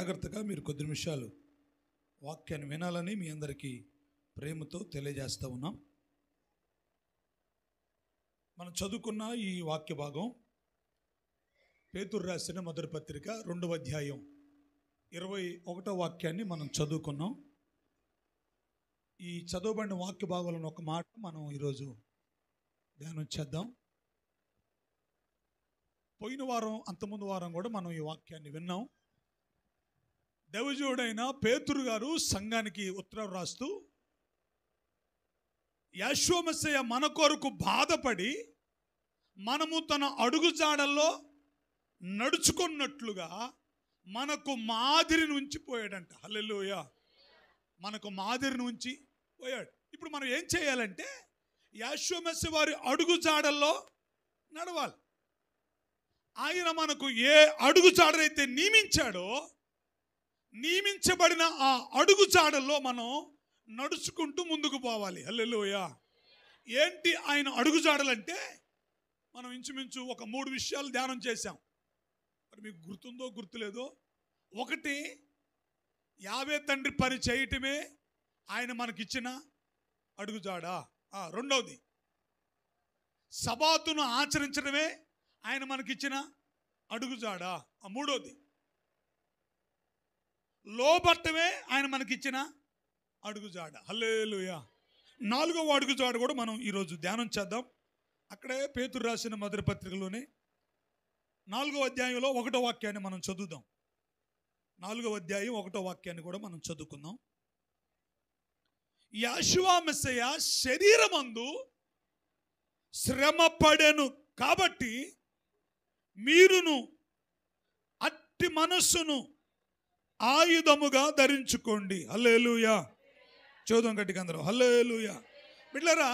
జాగ్రత్తగా మీరు కొద్ది నిమిషాలు వాక్యాన్ని వినాలని మీ అందరికీ ప్రేమతో తెలియజేస్తూ ఉన్నాం. మనం చదువుకున్న ఈ వాక్య భాగం పేతురు రాసిన మొదటి పత్రిక 2వ అధ్యాయం 21వ వాక్యాన్ని మనం చదువుకున్నాం. ఈ చదవబడిన వాక్య భాగంలో ఒక మాట మనం ఈరోజు ధ్యానం చేద్దాం. పోయిన వారం అంతకుముందు వారం కూడా మనం ఈ వాక్యాన్ని విన్నాం. దైవజనుడైన పేతురు గారు సంఘానికి ఉత్తరం రాస్తూ యేసు మెస్సీయ మన కొరకు బాధపడి మనము తన అడుగుజాడల్లో నడుచుకున్నట్లుగా మనకు మాదిరిని ఉంచి పోయాడంట. హల్లెలూయా. మనకు మాదిరిని ఉంచి పోయాడు. ఇప్పుడు మనం ఏం చేయాలంటే యేసు మెస్సీ వారి అడుగుజాడల్లో నడవాలి. ఆయన మనకు ఏ అడుగుజాడైతే నియమించబడిన ఆ అడుగుజాడల్లో మనం నడుచుకుంటూ ముందుకు పోవాలి. హల్లెలూయా. ఏంటి ఆయన అడుగుజాడలంటే మనం ఇంచుమించు ఒక 3 విషయాలు ధ్యానం చేశాం. మరి మీకు గుర్తుందో గుర్తులేదో. ఒకటి, యావే తండ్రి పని చేయటమే ఆయన మనకిచ్చిన అడుగుజాడ. రెండవది, సబాతును ఆచరించడమే ఆయన మనకిచ్చిన అడుగుజాడ. మూడోది, లోబట్టమే ఆయన మనకిచ్చిన అడుగుజాడ. హల్లెలూయా. 4వ అడుగుజాడ కూడా మనం ఈరోజు ధ్యానం చేద్దాం. అక్కడే పేతురు రాసిన మొదటి పత్రికలోనే 4వ అధ్యాయంలో 1వ వాక్యాన్ని మనం చదువుదాం. 4వ అధ్యాయం 1వ వాక్యాన్ని కూడా మనం చదువుకుందాం. యేషువా మెస్సీయ శరీరమందు శ్రమ పడెను కాబట్టి మీరును అట్టి మనస్సును ఆయుధముగా ధరించుకోండి. హల్లెలూయా. చూద్దాం గట్టిగా అందరూ హల్లెలూయా. బిడ్డలారా,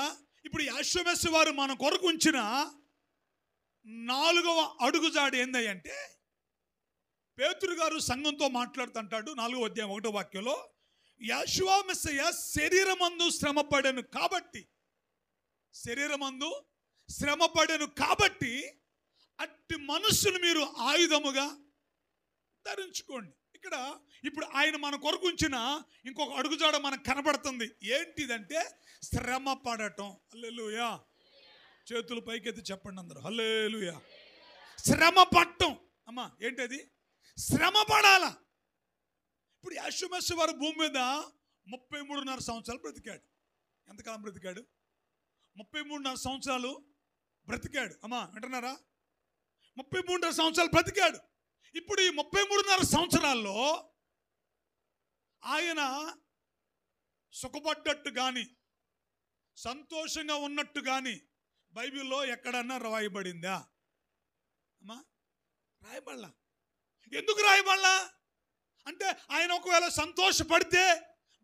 ఇప్పుడు యేసు మెస్సీ వారు మన కొరకు ఉంచిన 4వ అడుగుజాడు ఏందంటే, పేతురు గారు సంఘంతో మాట్లాడుతుంటాడు 4వ అధ్యాయం 1వ వాక్యంలో, యేషువా మెస్సీయ శరీరమందు శ్రమపడెను కాబట్టి అట్టి మనస్సును మీరు ఆయుధముగా ధరించుకోండి. ఇక్కడ ఇప్పుడు ఆయన మన కొరకు ఉంచిన ఇంకొక అడుగుజాడ మనకు కనబడుతుంది. ఏంటిదంటే శ్రమ పడటం. హల్లెలూయా. చేతులు పైకెత్తి చెప్పండి అందరూ హల్లెలూయా. శ్రమ పడటం. అమ్మా ఏంటది? శ్రమ పడాలా. ఇప్పుడు యేసు మెస్సీ వారు భూమి మీద 33.5 సంవత్సరాలు బ్రతికాడు. ఎంతకాలం బ్రతికాడు? 33.5 సంవత్సరాలు బ్రతికాడు. అమ్మా వింటున్నారా? 33.5 సంవత్సరాలు బ్రతికాడు. ఇప్పుడు ఈ 33.5 సంవత్సరాల్లో ఆయన సుఖపడ్డట్టు కానీ సంతోషంగా ఉన్నట్టు కానీ బైబిల్లో ఎక్కడన్నా రాయబడిందా? అమ్మా రాయబడలా. ఎందుకు రాయబడలా అంటే ఆయన ఒకవేళ సంతోషపడితే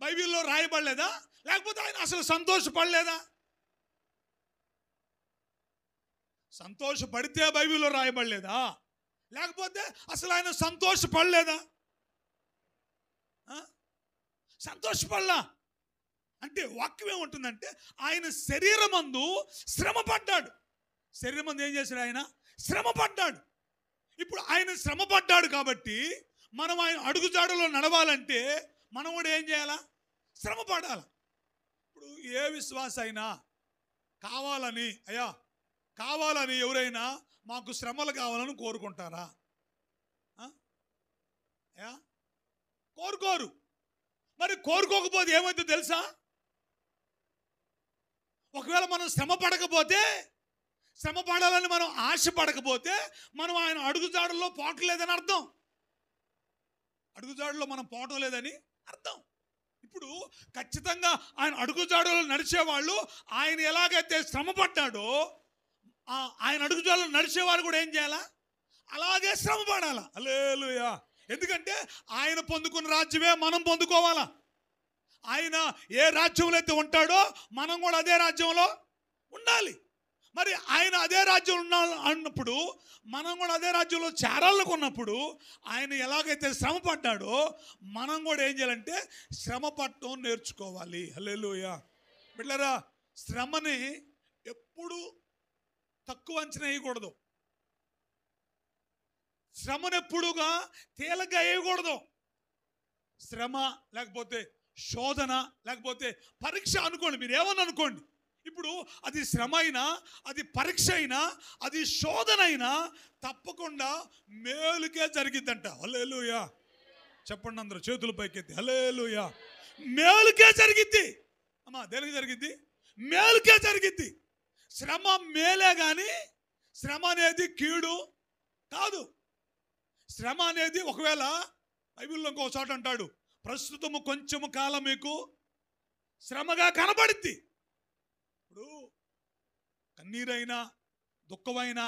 బైబిల్లో రాయబడలేదా? లేకపోతే ఆయన అసలు సంతోషపడలేదా? సంతోషపడితే బైబిల్లో రాయబడలేదా? లేకపోతే అసలు ఆయన సంతోషపడలేదా? సంతోషపడలా. అంటే వాక్యం ఏముంటుందంటే ఆయన శరీరమందు శ్రమ పడ్డాడు. శరీరమందు ఏం చేశాడు? ఆయన శ్రమ పడ్డాడు. ఇప్పుడు ఆయన శ్రమ పడ్డాడు కాబట్టి మనం ఆయన అడుగుజాడలో నడవాలంటే మనం కూడా ఏం చేయాలా? శ్రమ పడాలి. ఇప్పుడు ఏ విశ్వాస అయినా కావాలని ఎవరైనా మాకు శ్రమలు కావాలని కోరుకుంటారా? కోరుకోరు. మరి కోరుకోకపోతే ఏమైందో తెలుసా? ఒకవేళ మనం శ్రమ పడాలని మనం ఆశపడకపోతే మనం ఆయన అడుగుజాడల్లో పోవట్లేదని అర్థం. అడుగుజాడలో మనం పోవటం లేదని అర్థం. ఇప్పుడు ఖచ్చితంగా ఆయన అడుగుజాడలో నడిచేవాళ్ళు ఆయన ఎలాగైతే శ్రమ పడ్డాడో ఆయన అడుగుజాడలో నడిచేవారు కూడా ఏం చేయాలా? అలాగే శ్రమ పడాలా. హల్లెలూయా. ఎందుకంటే ఆయన పొందుకున్న రాజ్యమే మనం పొందుకోవాలా. ఆయన ఏ రాజ్యంలో అయితే ఉంటాడో మనం కూడా అదే రాజ్యంలో ఉండాలి. మరి ఆయన అదే రాజ్యంలో అన్నప్పుడు మనం కూడా అదే రాజ్యంలో చేరాలనుకున్నప్పుడు ఆయన ఎలాగైతే శ్రమ పడ్డాడో మనం కూడా ఏం చేయాలంటే శ్రమ పడటం నేర్చుకోవాలి. హల్లెలూయా. బిడ్డలారా, శ్రమని ఎప్పుడు తక్కువ అంచనా వేయకూడదు. శ్రమను ఎప్పుడుగా తేలిగ్గా వేయకూడదు. శ్రమ లేకపోతే శోధన లేకపోతే పరీక్ష అనుకోండి, మీరు ఏమని అనుకోండి. ఇప్పుడు అది శ్రమ అయినా, అది పరీక్ష అయినా, అది శోధన అయినా తప్పకుండా మేలుకే జరిగిద్దంట. హల్లెలూయా చెప్పండి అందరూ, చేతుల పైకెత్తి హల్లెలూయా. మేలుకే జరిగిద్ది అమ్మా. దేనికి జరిగిద్ది? మేలుకే జరిగిద్ది. శ్రమ మేలే కానీ శ్రమ అనేది కీడు కాదు. శ్రమ అనేది ఒకవేళ బైబిల్లో ఇంకో చోట అంటాడు, ప్రస్తుతము కొంచెము కాలం మీకు శ్రమగా కనబడుద్ది. ఇప్పుడు కన్నీరైనా, దుఃఖమైనా,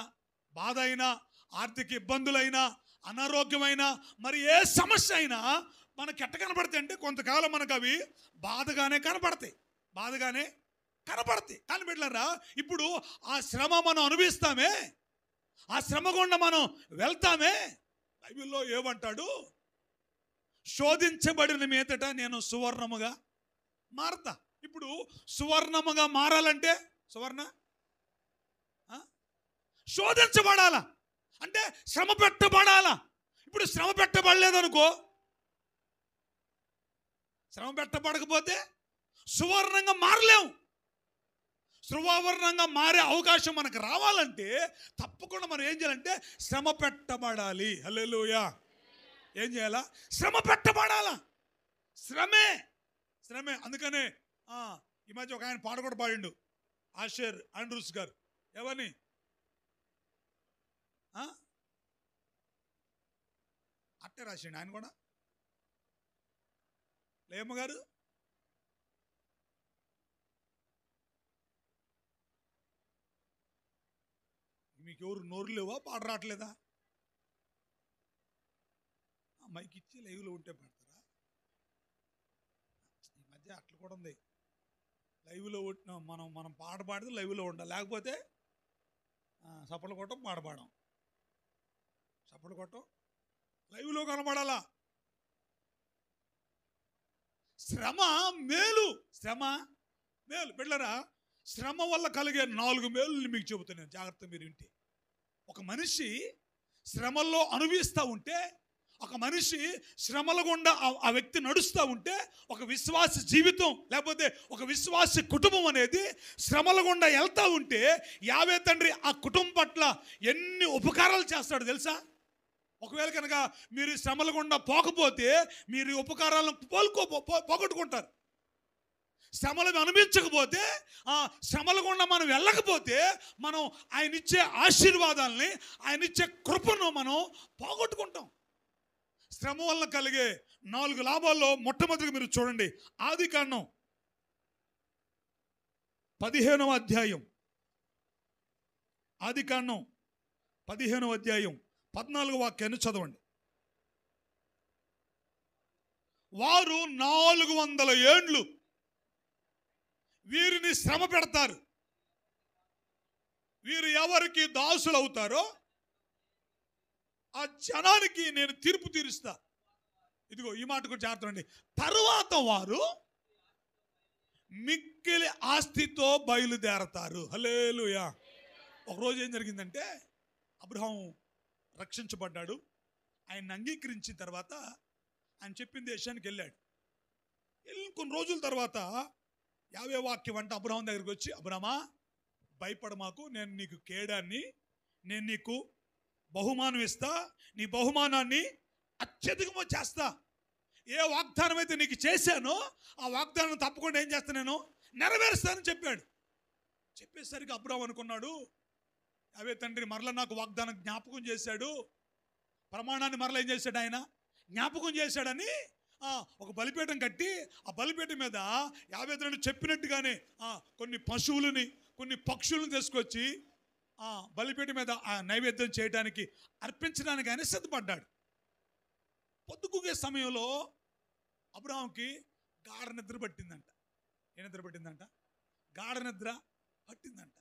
బాధ అయినా, ఆర్థిక ఇబ్బందులైనా, అనారోగ్యమైనా, మరి ఏ సమస్య అయినా మనకి ఎట్ట కనపడతాయి అంటే కొంతకాలం మనకు అవి బాధగానే కనపడతాయి, బాధగానే కనపడతాయి. కానీ బిడ్డలారా, ఇప్పుడు ఆ శ్రమ మనం అనుభవిస్తామే, ఆ శ్రమ గుండా మనం వెళ్తామే. బైబిల్లో ఏమంటాడు? శోధించబడిన మీదట నేను సువర్ణముగా మారతా. ఇప్పుడు సువర్ణముగా మారాలంటే శోధించబడాలా, అంటే శ్రమ పెట్టబడాలా. ఇప్పుడు శ్రమ పెట్టబడలేదనుకో, శ్రమ పెట్టబడకపోతే సువర్ణంగా మారలేము. సువర్ణంగా మారే అవకాశం మనకు రావాలంటే తప్పకుండా మనం ఏం చేయాలంటే శ్రమ పెట్టబడాలి. హల్లెలూయా. ఏం చేయాలా? శ్రమ పెట్టబడాలా. శ్రమే శ్రమే. అందుకనే ఈ మధ్య ఒక ఆయన పాట కూడా పాడిండు, ఆషర్ ఆండ్రూస్ గారు. ఎవరిని? అట్టే రాసిండు ఆయన కూడా. లేమ్మ గారు మీకు ఎవరు నోరు లేవా? పాట రావట్లేదా? మైక్ ఇచ్చి లైవ్లో ఉంటే పెడతారా? ఈ మధ్య అట్లా కూడా ఉంది. లైవ్లో మనం పాట పాడితే లైవ్లో ఉండాలి, లేకపోతే చప్పలు కొట్టం, పాట పాడడం, చప్పలు కొట్టం, లైవ్లో కనబడాలా. శ్రమ మేలు, శ్రమ మేలు. బిడ్డలారా, శ్రమ వల్ల కలిగే 4 మేలుని మీకు చెబుతున్నాను, జాగ్రత్త మీరు వింటే. ఒక మనిషి శ్రమల్లో అనుభవిస్తూ ఉంటే, ఒక మనిషి శ్రమల గుండా ఆ వ్యక్తి నడుస్తూ ఉంటే, ఒక విశ్వాస జీవితం లేకపోతే ఒక విశ్వాస కుటుంబం అనేది శ్రమల గుండా వెళ్తూ ఉంటే యావే తండ్రి ఆ కుటుంబం పట్ల ఎన్ని ఉపకారాలు చేస్తాడు తెలుసా? ఒకవేళ కనుక మీరు శ్రమల గుండా పోకపోతే మీరు ఉపకారాలను పోగొట్టుకుంటారు. శ్రమలను అనుభవించకపోతే, శ్రమల గుండా మనం వెళ్ళకపోతే మనం ఆయన ఇచ్చే ఆశీర్వాదాలని, ఆయన ఇచ్చే కృపను మనం పోగొట్టుకుంటాం. శ్రమ వల్ల కలిగే 4 లాభాల్లో మొట్టమొదటిగా మీరు చూడండి, ఆదికాండం 15వ అధ్యాయం, ఆదికాండం 15వ అధ్యాయం 14వ వాక్యాన్ని చదవండి. వారు 400 ఏండ్లు వీరిని శ్రమ పెడతారు, వీరు ఎవరికి దాసులు అవుతారో ఆ జనానికి నేను తీర్పు తీరుస్తా. ఇదిగో ఈ మాట కూడా జాగ్రత్త. తరువాత వారు మిక్కిలి ఆస్తితో బయలుదేరతారు. హల్లెలూయా. ఒకరోజు ఏం జరిగిందంటే, అబ్రహాము రక్షించబడ్డాడు. ఆయన అంగీకరించిన తర్వాత ఆయన చెప్పిన దేశానికి వెళ్ళాడు. వెళ్ళిన కొన్ని రోజుల తర్వాత యావే వాక్యం అంటే అబ్రహాం దగ్గరికి వచ్చి, అబ్రహమా భయపడ మాకు, నేను నీకు కేడాన్ని, నేను నీకు బహుమానం ఇస్తా, నీ బహుమానాన్ని అత్యధికమో చేస్తా. ఏ వాగ్దానం అయితే నీకు చేశానో ఆ వాగ్దానం తప్పకుండా ఏం చేస్తా, నేను నెరవేరుస్తానని చెప్పాడు. చెప్పేసరికి అబ్రహాం అనుకున్నాడు, అవే తండ్రి మరలా నాకు వాగ్దానం జ్ఞాపకం చేశాడు, ప్రమాణాన్ని మరలా ఏం చేశాడు, ఆయన జ్ఞాపకం చేశాడని ఒక బలిపీఠం కట్టి ఆ బలిపీఠం మీద యావే తండ్రి చెప్పినట్టుగానే కొన్ని పశువులని, కొన్ని పక్షులను తీసుకొచ్చి బలిపీఠం మీద నైవేద్యం చేయడానికి, అర్పించడానికి ఆయన సిద్ధపడ్డాడు. పొద్దుగుగే సమయంలో అబ్రహాంకి గాఢ నిద్ర పట్టిందంట. ఏ నిద్ర పట్టిందంట? గాఢ నిద్ర పట్టిందంట.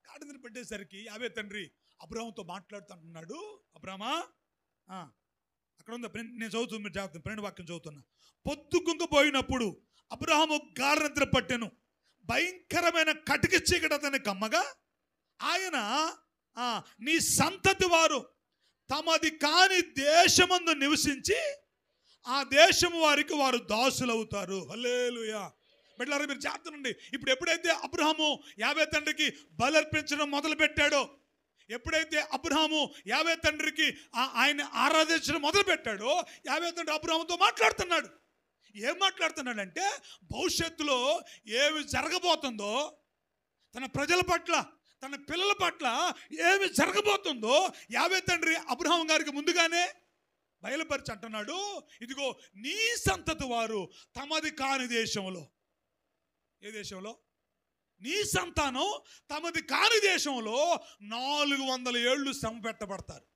గాఢ నిద్ర పట్టేసరికి యావే తండ్రి అబ్రహాంతో మాట్లాడుతుంటున్నాడు, అబ్రహమా అక్కడ ఉందా, నేను చదువుతున్నా, మీరు జాగ్రత్త, 12వ వాక్యం చదువుతున్నా. పొద్దుగుంకపోయినప్పుడు అబ్రహాము గాఢ నిద్ర పట్టెను, భయంకరమైన కటిక చీకటి అతన్ని కమ్మగా ఆయన నీ సంతతి వారు తమది కాని దేశమందు నివసించి ఆ దేశం వారికి వారు దాసులు అవుతారు. హల్లెలూయా. బిడ్డలారా మీరు జాగ్రత్తనండి. ఇప్పుడు ఎప్పుడైతే అబ్రహాము యావే తండ్రికి బలర్పించడం మొదలు పెట్టాడో, ఎప్పుడైతే అబ్రహాము యావే తండ్రికి ఆయన ఆరాధించడం మొదలు పెట్టాడో, యావే తండ్రి అబ్రహాముతో మాట్లాడుతున్నాడు. ఏం మాట్లాడుతున్నాడంటే భవిష్యత్తులో ఏమి జరగబోతుందో, తన ప్రజల పట్ల, తన పిల్లల పట్ల ఏమి జరగబోతుందో యావే తండ్రి అబ్రహాం గారికి ముందుగానే బయలుపరిచి అంటున్నాడు. ఇదిగో నీ సంతతి వారు తమది కాని దేశంలో, ఏ దేశంలో? నీ సంతానం తమది కాని దేశంలో 400 ఏళ్ళు శ్రమ పెట్టబడతారు.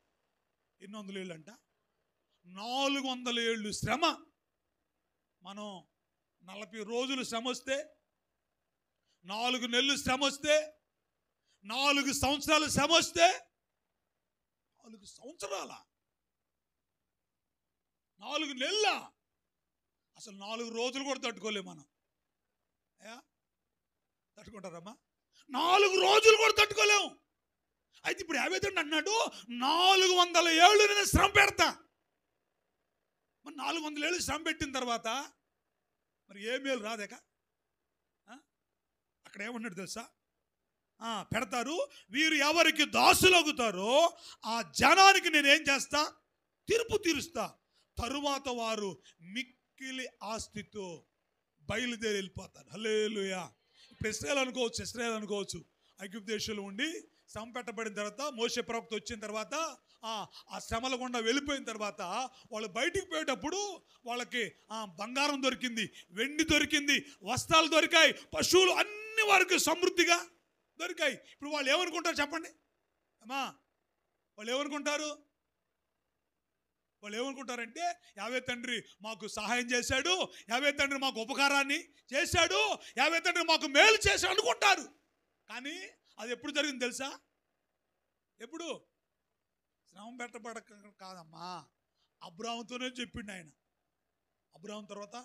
ఎన్ని వందల ఏళ్ళు అంట? 400 ఏళ్ళు శ్రమ. మనం 40 రోజులు శ్రమ వస్తే, 4 నెలలు శ్రమ వస్తే, 4 సంవత్సరాలు శ్రమ వస్తే, 4 సంవత్సరాల 4 నెలల అసలు 4 రోజులు కూడా తట్టుకోలేము మనం. తట్టుకుంటారమ్మా? 4 రోజులు కూడా తట్టుకోలేము. అయితే ఇప్పుడు యావేతండి అన్నాడు 400 ఏళ్ళు నేను శ్రమ పెడతా. మరి 400 ఏళ్ళు శ్రమ పెట్టిన తర్వాత మరి ఏ మేలు రాదేక? అక్కడ ఏమన్నాడు తెలుసా? పెడతారు. వీరు ఎవరికి దాసులగుతారో ఆ జనానికి నేనేం చేస్తా? తీర్పు తీరుస్తా. తరువాత వారు మిక్కిలి ఆస్తితో బయలుదేరి వెళ్ళిపోతారు. హల్లెలూయా. ఇప్పుడు ఇశ్రాయేలు అనుకోవచ్చు. ఐగుప్తు దేశంలో ఉండి శ్రమ పెట్టబడిన తర్వాత, మోషే ప్రవక్త వచ్చిన తర్వాత, ఆ శ్రమల గుండా వెళ్ళిపోయిన తర్వాత వాళ్ళు బయటికి పోయేటప్పుడు వాళ్ళకి బంగారం దొరికింది, వెండి దొరికింది, వస్త్రాలు దొరికాయి, పశువులు అన్ని వారికి సమృద్ధిగా దొరికాయి. ఇప్పుడు వాళ్ళు ఏమనుకుంటారు చెప్పండి అమ్మా? వాళ్ళు ఏమనుకుంటారంటే యావే తండ్రి మాకు సహాయం చేశాడు, యావే తండ్రి మాకు ఉపకారాన్ని చేశాడు, యావే తండ్రి మాకు మేలు చేశాడు అనుకుంటారు. కానీ అది ఎప్పుడు జరిగింది తెలుసా? ఎప్పుడు? శ్రమ పెట్టబడక కాదమ్మా, అబ్రాహాముతోనే చెప్పిండు ఆయన. అబ్రాహాము తర్వాత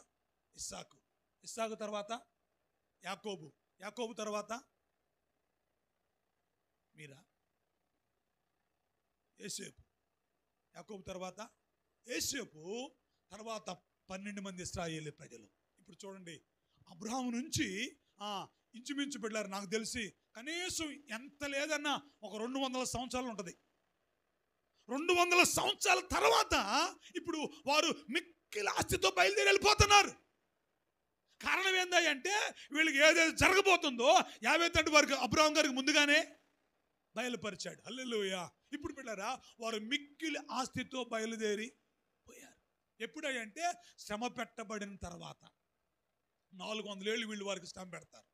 ఇస్సాకు తర్వాత యాకోబు తర్వాత మీరా, యోసేపు, యాకోబు తర్వాత యోసేపు తర్వాత 12 మంది ఇశ్రాయేలు ప్రజలు. ఇప్పుడు చూడండి, అబ్రహాము నుంచి ఇంచుమించు బిడ్డలారు నాకు తెలిసి కనీసం ఎంత లేదన్నా ఒక 200 సంవత్సరాలు ఉంటుంది. 200 సంవత్సరాల తర్వాత ఇప్పుడు వారు మిక్కిలి ఆస్తితో బయలుదేరి వెళ్ళిపోతున్నారు. కారణం ఏందంటే వీళ్ళకి ఏదైతే జరగబోతుందో యావే తండ్రి వారికి అబ్రహాం గారికి ముందుగానే బయలుపరిచాడు. హల్లెలూయా. ఇప్పుడు బిడ్డలారా వారు మిక్కిలి ఆస్తితో బయలుదేరి పోయారు. ఎప్పుడంటే శ్రమ పెట్టబడిన తర్వాత 400 ఏళ్ళు వీళ్ళు వారికి శ్రమ పెడతారు.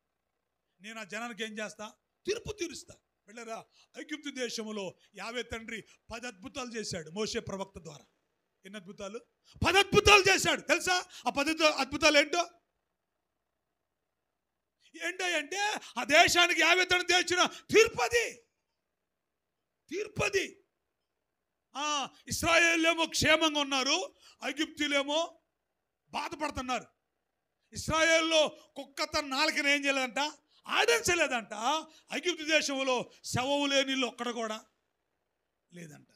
నేను ఆ జనానికి ఏం చేస్తా? తీర్పు తీరుస్తా. బిడ్డలారా ఐగుప్తు దేశంలో యావే తండ్రి 10 అద్భుతాలు చేశాడు మోషే ప్రవక్త ద్వారా. ఎన్ని అద్భుతాలు? 10 అద్భుతాలు చేశాడు. తెలుసా ఆ 10 అద్భుతాలు ఏంటో? ఏంటంటే ఆ దేశానికి యావే తండ్రి తెచ్చిన తీర్పది. ఇశ్రాయేలేమో క్షేమంగా ఉన్నారు, ఐగుప్తులేమో బాధపడుతున్నారు. ఇశ్రాయేల్లో కుక్క తన నాలుకని ఏం చేయలేదంట? ఆడించలేదంట. ఐగుప్తు దేశంలో శవము లేని ఇల్లు ఒక్కడ కూడా లేదంట.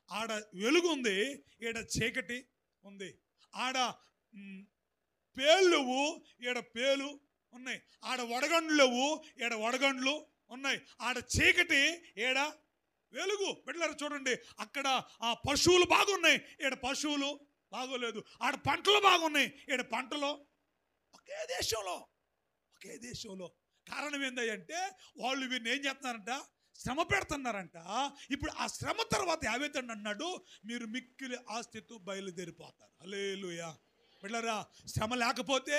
ఆడ వెలుగు ఉంది, ఈడ చీకటి ఉంది. ఆడ పేర్లు, ఈడ పేలు ఉన్నాయి. ఆడ వడగండ్లు లేవు, ఈడ వడగండ్లు ఉన్నాయి. ఆడ చీకటి, ఈడ వెలుగు. బిడ్డలారా చూడండి, అక్కడ పశువులు బాగున్నాయి, ఈడ పశువులు బాగోలేదు. ఆడ పంటలు బాగున్నాయి, ఈడ పంటలు. ఒకే దేశంలో కారణం ఏంటంటే వాళ్ళు వీరిని ఏం చేస్తున్నారంట? శ్రమ పెడుతున్నారంట. ఇప్పుడు ఆ శ్రమ తర్వాత యావే తండ్రి అన్నాడు మీరు మిక్కిలి ఆస్తితో బయలుదేరిపోతారు. హల్లెలూయా. బిడ్డలారా శ్రమ లేకపోతే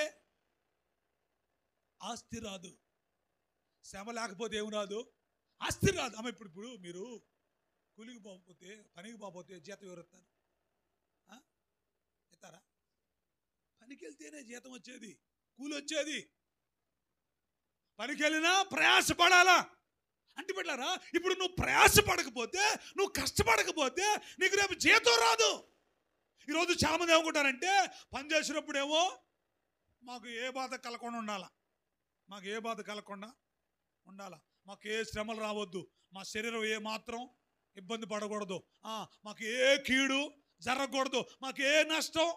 ఆస్తి రాదు. శ్రమ లేకపోతే ఏమి రాదు? ఆస్తి రాదు. అమ్మ ఇప్పుడు మీరు కూలికి పోకపోతే, పనికి పోకపోతే జీతం ఎవరు ఇస్తారు? ఇస్తారా? పనికి వెళ్తేనే జీతం వచ్చేది, కూలి వచ్చేది. పనికి వెళ్ళినా ప్రయాసపడాలా అంటే బిడ్డలారా ఇప్పుడు నువ్వు ప్రయాసపడకపోతే, నువ్వు కష్టపడకపోతే నీకు రేపు జీతం రాదు. ఈరోజు చాలా మంది ఏమనుకుంటారంటే పని చేసినప్పుడేమో మాకు ఏ బాధ కలగకుండా ఉండాలా, మాకు ఏ శ్రమలు రావద్దు, మా శరీరం ఏ మాత్రం ఇబ్బంది పడకూడదు, మాకు ఏ కీడు జరగకూడదు, మాకు ఏ నష్టం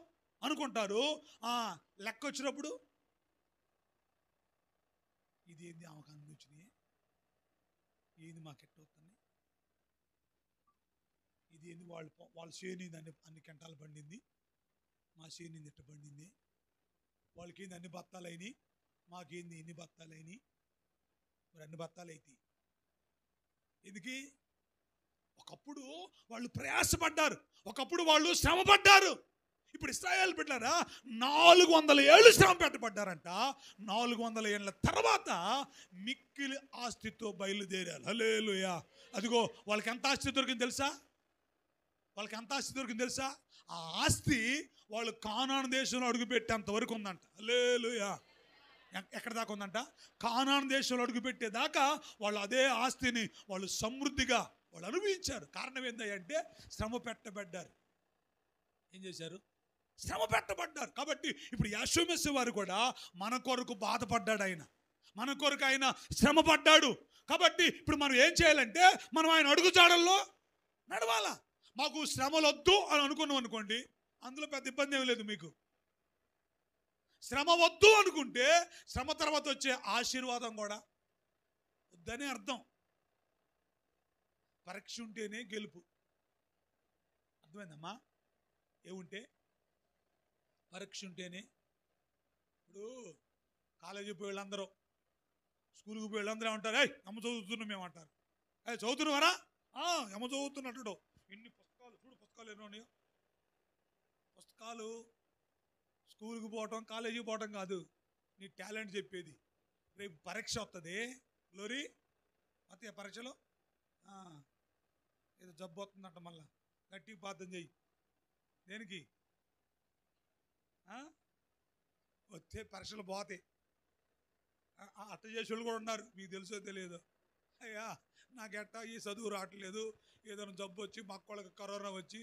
అనుకుంటారు. లెక్క వచ్చినప్పుడు ఇది ఏంది ఆమెకు అన్ని వచ్చినాయి, ఏంది మాకు ఎట్టవుతుంది, ఇది ఏంది వాళ్ళ చేని అన్ని కెంటాలు పండింది, మా చేని ఎట్ట పండింది, వాళ్ళకి ఏంది అన్ని బత్తాలైనవి, మాకేంది ఎన్ని బత్తాలైనవి, మరి అన్ని బత్తాలు అయితే ఎందుకు? ఒకప్పుడు వాళ్ళు ప్రయాసపడ్డారు, ఒకప్పుడు వాళ్ళు శ్రమపడ్డారు. ఇప్పుడు ఇశ్రాయేలు బిడ్డలారా 400 ఏళ్ళు శ్రమ పెట్టబడ్డారంట. 400 ఏళ్ళ తర్వాత మిక్కిలి ఆస్తితో బయలుదేరారు. హల్లెలూయా. అదిగో వాళ్ళకి ఎంత ఆస్తి దొరికింది తెలుసా? వాళ్ళకి ఎంత ఆస్తి దొరికింది తెలుసా? ఆ ఆస్తి వాళ్ళు కానాను దేశంలో అడుగుపెట్టేంత వరకు ఉందంట. హల్లెలూయా. ఎక్కడ దాకా ఉందంట? కానాను దేశంలో అడుగుపెట్టేదాకా వాళ్ళు అదే ఆస్తిని వాళ్ళు సమృద్ధిగా వాళ్ళు అనుభవించారు. కారణం ఏంటంటే శ్రమ పెట్టబడ్డారు. ఏం చేశారు? శ్రమ పెట్టబడ్డారు. కాబట్టి ఇప్పుడు యేసుక్రీస్తు వారు కూడా మన కొరకు బాధపడ్డాడు, ఆయన మన కొరకు ఆయన శ్రమ పడ్డాడు. కాబట్టి ఇప్పుడు మనం ఏం చేయాలంటే మనం ఆయన అడుగుజాడల్లో నడవాలా. మాకు శ్రమలు వద్దు అని అనుకున్నాం అనుకోండి, అందులో పెద్ద ఇబ్బంది ఏమి లేదు. మీకు శ్రమ వద్దు అనుకుంటే శ్రమ తర్వాత వచ్చే ఆశీర్వాదం కూడా వద్దనే అర్థం. పరీక్ష ఉంటేనే గెలుపు. అర్థమైందమ్మా? ఏముంటే? పరీక్ష ఉంటేనే. ఇప్పుడు కాలేజీకి పోయి వాళ్ళందరూ, స్కూల్కి పోయి వాళ్ళందరూ ఏమంటారు? అమ్మ చదువుతున్నాం మేము అంటారు. చదువుతున్నావారా? అమ్మ చదువుతున్నట్టు. ఎన్ని పుస్తకాలు చూడు, పుస్తకాలు ఎన్నో ఉన్నాయో. పుస్తకాలు స్కూల్కి పోవటం కాలేజీకి పోవటం కాదు, నీ టాలెంట్ చెప్పేది. రేపు పరీక్ష వస్తుంది. గ్లోరీ అతే పరీక్షలో ఏదో జబ్బు వస్తుందంట, మళ్ళా గట్టి ప్రార్థన చెయ్యి. దేనికి? వచ్చే పరీక్షలు పోతాయి. అట్ట చేసేవాళ్ళు కూడా ఉన్నారు, మీకు తెలుసో తెలియదు. అయ్యా నాకెట్టా ఈ చదువు రావట్లేదు, ఏదైనా జబ్బు వచ్చి మా వాళ్ళకి కరోనా వచ్చి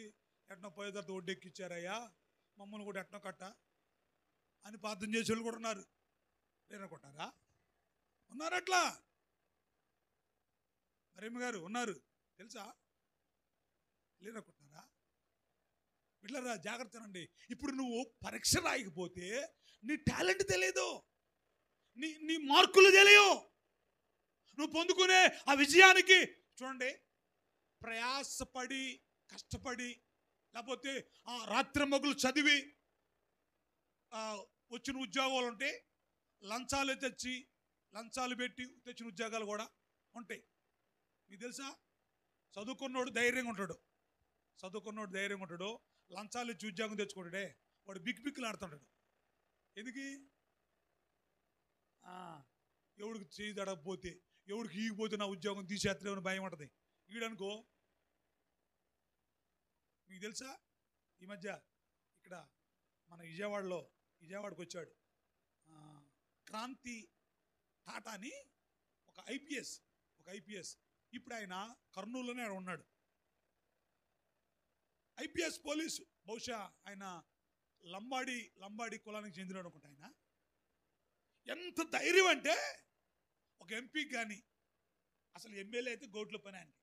ఎట్నో పోయే తర్వాత ఒడ్డెక్కిచ్చారయ్యా, మమ్మల్ని కూడా ఎట్నో కట్ట అని ప్రార్థన చేసేవాళ్ళు కూడా ఉన్నారు. లేరనుకుంటారా? ఉన్నారు అట్లా. మరేమి గారు ఉన్నారు తెలుసా? లేరనుకుంటున్నారా? బిడ్డలారా జాగ్రత్తనండి. ఇప్పుడు నువ్వు పరీక్ష రాయకపోతే నీ టాలెంట్ తెలియదు, నీ మార్కులు తెలియవు. నువ్వు పొందుకునే ఆ విజయానికి చూడండి, ప్రయాసపడి కష్టపడి లేకపోతే రాత్రింబగలు చదివి వచ్చిన ఉద్యోగాలు ఉంటాయి, లంచాలు పెట్టి తెచ్చిన ఉద్యోగాలు కూడా ఉంటాయి. మీకు తెలుసా? చదువుకున్నోడు ధైర్యంగా ఉంటాడు, లంచాలు ఇచ్చి ఉద్యోగం తెచ్చుకుంటాడే వాడు బిక్కులాడుతుంటాడు. ఎందుకు? ఎవడికి చేయి దడకపోతే, ఎవడికి ఈగిపోతే నా ఉద్యోగం తీసేస్తామని భయం ఉంటుంది. ఈడనుకో, మీకు తెలుసా ఈ మధ్య ఇక్కడ మన విజయవాడకు వచ్చాడు క్రాంతి టాటా అని ఒక ఐపీఎస్. ఇప్పుడు ఆయన కర్నూలులోనే ఉన్నాడు. IPS police. బహుశా ఆయన లంబాడి కులానికి చెందినాడు అనుకుంటా. ఆయన ఎంత ధైర్యం అంటే ఒక ఎంపీకి కానీ, అసలు ఎమ్మెల్యే అయితే గోట్ల పని ఆయనకి,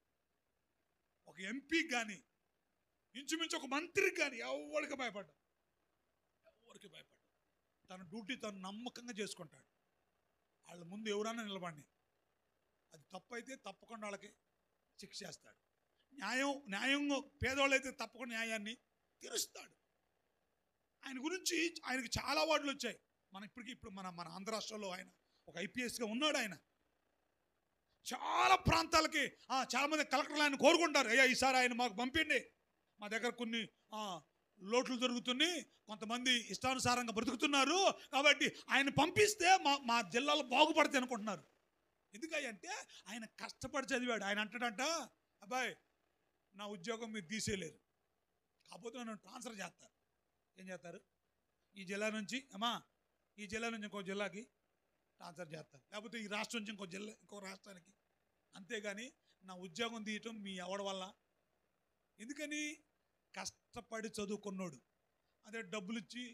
ఒక ఎంపీకి కానీ ఇంచుమించు ఒక మంత్రికి కానీ ఎవరికి భయపడ్డా. తన డ్యూటీ తను నమ్మకంగా చేసుకుంటాడు. వాళ్ళ ముందు ఎవరైనా నిలబడి అది తప్పు అయితే తప్పకుండా వాళ్ళకి శిక్ష చేస్తాడు. న్యాయంగా పేదవాళ్ళు అయితే తప్పకుండా న్యాయాన్ని తీరుస్తాడు. ఆయన గురించి ఆయనకి చాలా అవార్డులు వచ్చాయి. ఇప్పుడు మన ఆంధ్ర రాష్ట్రంలో ఆయన ఒక ఐపీఎస్గా ఉన్నాడు. ఆయన చాలా ప్రాంతాలకి చాలామంది కలెక్టర్లు ఆయన కోరుకుంటారు, అయ్యా ఈసారి ఆయన మాకు పంపిండి, మా దగ్గర కొన్ని లోట్లు జరుగుతున్నాయి, కొంతమంది ఇష్టానుసారంగా బ్రతుకుతున్నారు, కాబట్టి ఆయన పంపిస్తే మా జిల్లాలో బాగుపడతాయి అనుకుంటున్నారు. ఎందుకంటే ఆయన కష్టపడి చదివాడు. ఆయన అంటాడంట, అబ్బాయి నా ఉద్యోగం మీరు తీసేయలేరు, కాకపోతే నన్ను ట్రాన్స్ఫర్ చేస్తారు. ఏం చేస్తారు? ఈ జిల్లా నుంచి ఇంకో జిల్లాకి ట్రాన్స్ఫర్ చేస్తారు, లేకపోతే ఈ రాష్ట్రం నుంచి ఇంకో రాష్ట్రానికి. అంతేగాని నా ఉద్యోగం తీయటం మీ ఎవడి వల్ల. ఎందుకని? కష్టపడి చదువుకున్నాడు. అదే డబ్బులు ఇచ్చి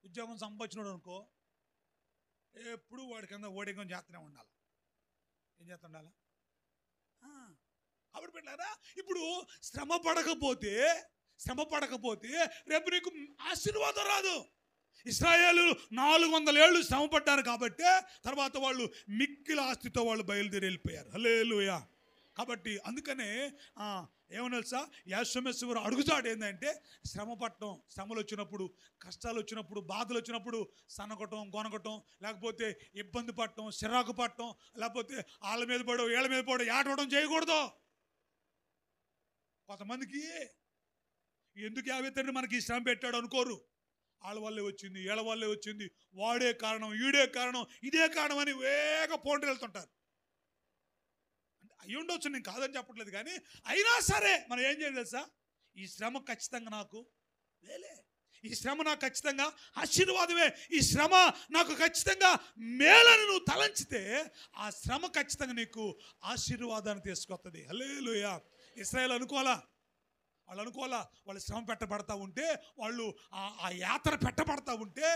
ఉద్యోగం సంపాదించినాడు అనుకో, ఎప్పుడు వాడి కింద ఓడిగం చేస్తూనే ఉండాలి. ఏం చేస్తూ ఉండాలి? అప్పుడు పెట్టారా, ఇప్పుడు శ్రమ పడకపోతే రేపు నీకు ఆశీర్వాదం రాదు. ఇశ్రాయేలు 400 ఏళ్ళు శ్రమ పడ్డారు కాబట్టి తర్వాత వాళ్ళు మిక్కిలి ఆస్తితో వాళ్ళు బయలుదేరి వెళ్ళిపోయారు. హల్లెలూయా. కాబట్టి అందుకనే ఏమన్నా తెలుసా, యేసుమేశ్వరు అడుగుతాడు ఏంటంటే శ్రమ పట్టడం, శ్రమలు వచ్చినప్పుడు, కష్టాలు వచ్చినప్పుడు, బాధలు వచ్చినప్పుడు సన్నగొట్టం, గొనగొట్టం, లేకపోతే ఇబ్బంది పడటం, చిరాకు పడటం, లేకపోతే వాళ్ళ మీద పడో వీళ్ళ మీద పడో ఏడవడం చేయకూడదు. కొంతమందికి ఎందుకు యావే తండ్రి మనకి శ్రమ పెట్టాడు అనుకోరు. వాళ్ళ వల్లే వచ్చింది, వీళ్ళ వల్లే వచ్చింది, వాడే కారణం, ఈడే కారణం, ఇదే కారణం అని వేగ పోండి వెళ్తుంటారు. అంటే అయ్యి ఉండొచ్చు, నేను కాదని చెప్పట్లేదు, కానీ అయినా సరే మనం ఏం చేయాలి తెలుసా, ఈ శ్రమ ఖచ్చితంగా నాకు వేలే, ఈ శ్రమ నాకు ఖచ్చితంగా ఆశీర్వాదమే, ఈ శ్రమ నాకు ఖచ్చితంగా మేలని నువ్వు తలంచితే ఆ శ్రమ ఖచ్చితంగా నీకు ఆశీర్వాదాన్ని తీసుకొస్తుంది. హల్లెలూయా. ఇశ్రాయేలు అనుకోవాలా, వాళ్ళు శ్రమ పెట్టబడతా ఉంటే, వాళ్ళు ఆ యాత్ర పెట్టబడతా ఉంటే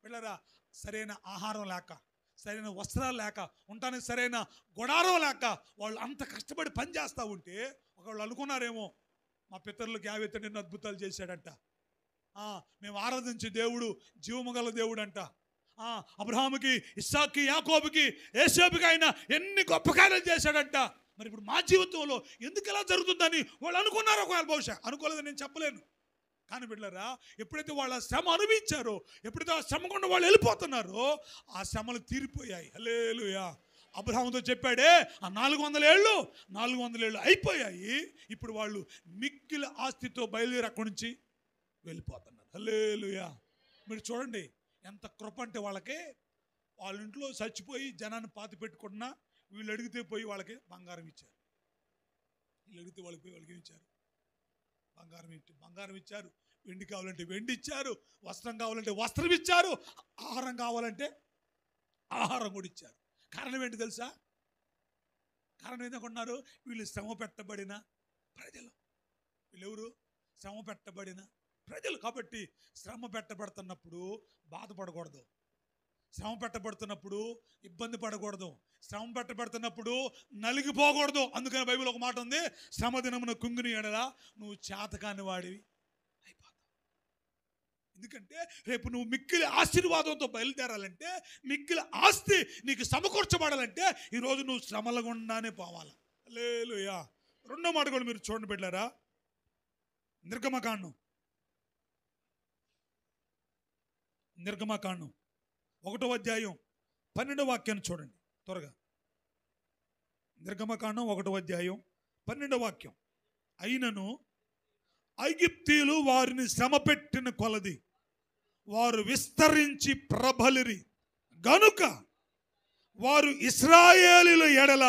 వెళ్ళరా, సరైన ఆహారం లేక, సరైన వస్త్రాలు లేక, ఉండటానికి సరైన గుడారం లేక వాళ్ళు అంత కష్టపడి పని చేస్తూ ఉంటే ఒకళ్ళు అనుకున్నారేమో మా పితరులకు యావైతే నిన్ను అద్భుతాలు చేశాడంట, మేము ఆరాధించే దేవుడు జీవము గల దేవుడు అంట, అబ్రహాముకి, ఇస్సాక్కి, యాకోబుకి, యేసేపుకి ఆయన ఎన్ని గొప్ప కార్యాలు చేశాడంట, మరి ఇప్పుడు మా జీవితంలో ఎందుకు ఇలా జరుగుతుందని వాళ్ళు అనుకున్నారు. ఒకవేళ బహుశా అనుకోలేదని నేను చెప్పలేను, కానీ బిడ్డలారా ఎప్పుడైతే వాళ్ళ శ్రమ అనుభవించారో, ఎప్పుడైతే ఆ శ్రమ కొండ వాళ్ళు వెళ్ళిపోతున్నారో ఆ శ్రమలు తీరిపోయాయి. హల్లెలూయా. అబ్రహాముతో చెప్పాడే ఆ 400 ఏళ్ళు అయిపోయాయి. ఇప్పుడు వాళ్ళు మిక్కిలి ఆస్తితో బయలుదేరి అక్కడి నుంచి వెళ్ళిపోతున్నారు. హల్లెలూయా. మీరు చూడండి ఎంత కృప అంటే వాళ్ళకి, వాళ్ళ ఇంట్లో చచ్చిపోయి జనాన్ని పాతి పెట్టుకున్నా వీళ్ళు అడిగితే పోయి వాళ్ళకి బంగారం ఇచ్చారు, వీళ్ళు అడిగితే వాళ్ళకి పోయి వాళ్ళకి ఇచ్చారు, బంగారం ఇచ్చారు, వెండి కావాలంటే వెండి ఇచ్చారు, వస్త్రం కావాలంటే వస్త్రం ఇచ్చారు, ఆహారం కావాలంటే ఆహారం కూడా ఇచ్చారు. కారణం ఏంటి తెలుసా, కారణం ఏంటనుకుంటున్నారు, వీళ్ళు శ్రమ పెట్టబడిన ప్రజలు, వీళ్ళెవరు శ్రమ పెట్టబడిన ప్రజలు. కాబట్టి శ్రమ పెట్టబడుతున్నప్పుడు బాధపడకూడదు, శ్రమ పెట్టబడుతున్నప్పుడు ఇబ్బంది పడకూడదు, శ్రమ పెట్టబడుతున్నప్పుడు నలిగిపోకూడదు. అందుకని బైబిల్ ఒక మాట ఉంది, శ్రమ దినమున కుంగిని ఎడల నువ్వు చేతకాని వాడివి అయిపోతావు. ఎందుకంటే రేపు నువ్వు మిక్కిలి ఆశీర్వాదంతో బయలుదేరాలంటే, మిక్కిలి ఆస్తి నీకు సమకూర్చబడాలంటే ఈరోజు నువ్వు శ్రమల గుండానే పోవాలి. హల్లెలూయా. రెండో మాట కూడా మీరు చూడండి బిడ్డలారా, నిర్గమకాండం 1వ అధ్యాయం 12వ వాక్యాన్ని చూడండి త్వరగా. నిర్గమకాండం 1వ అధ్యాయం 12వ వాక్యం. అయినను ఐగుప్తీయులు వారిని శ్రమ పెట్టిన కొలది వారు విస్తరించి ప్రబలిరి గనుక వారు ఇశ్రాయేలీయుల ఎడల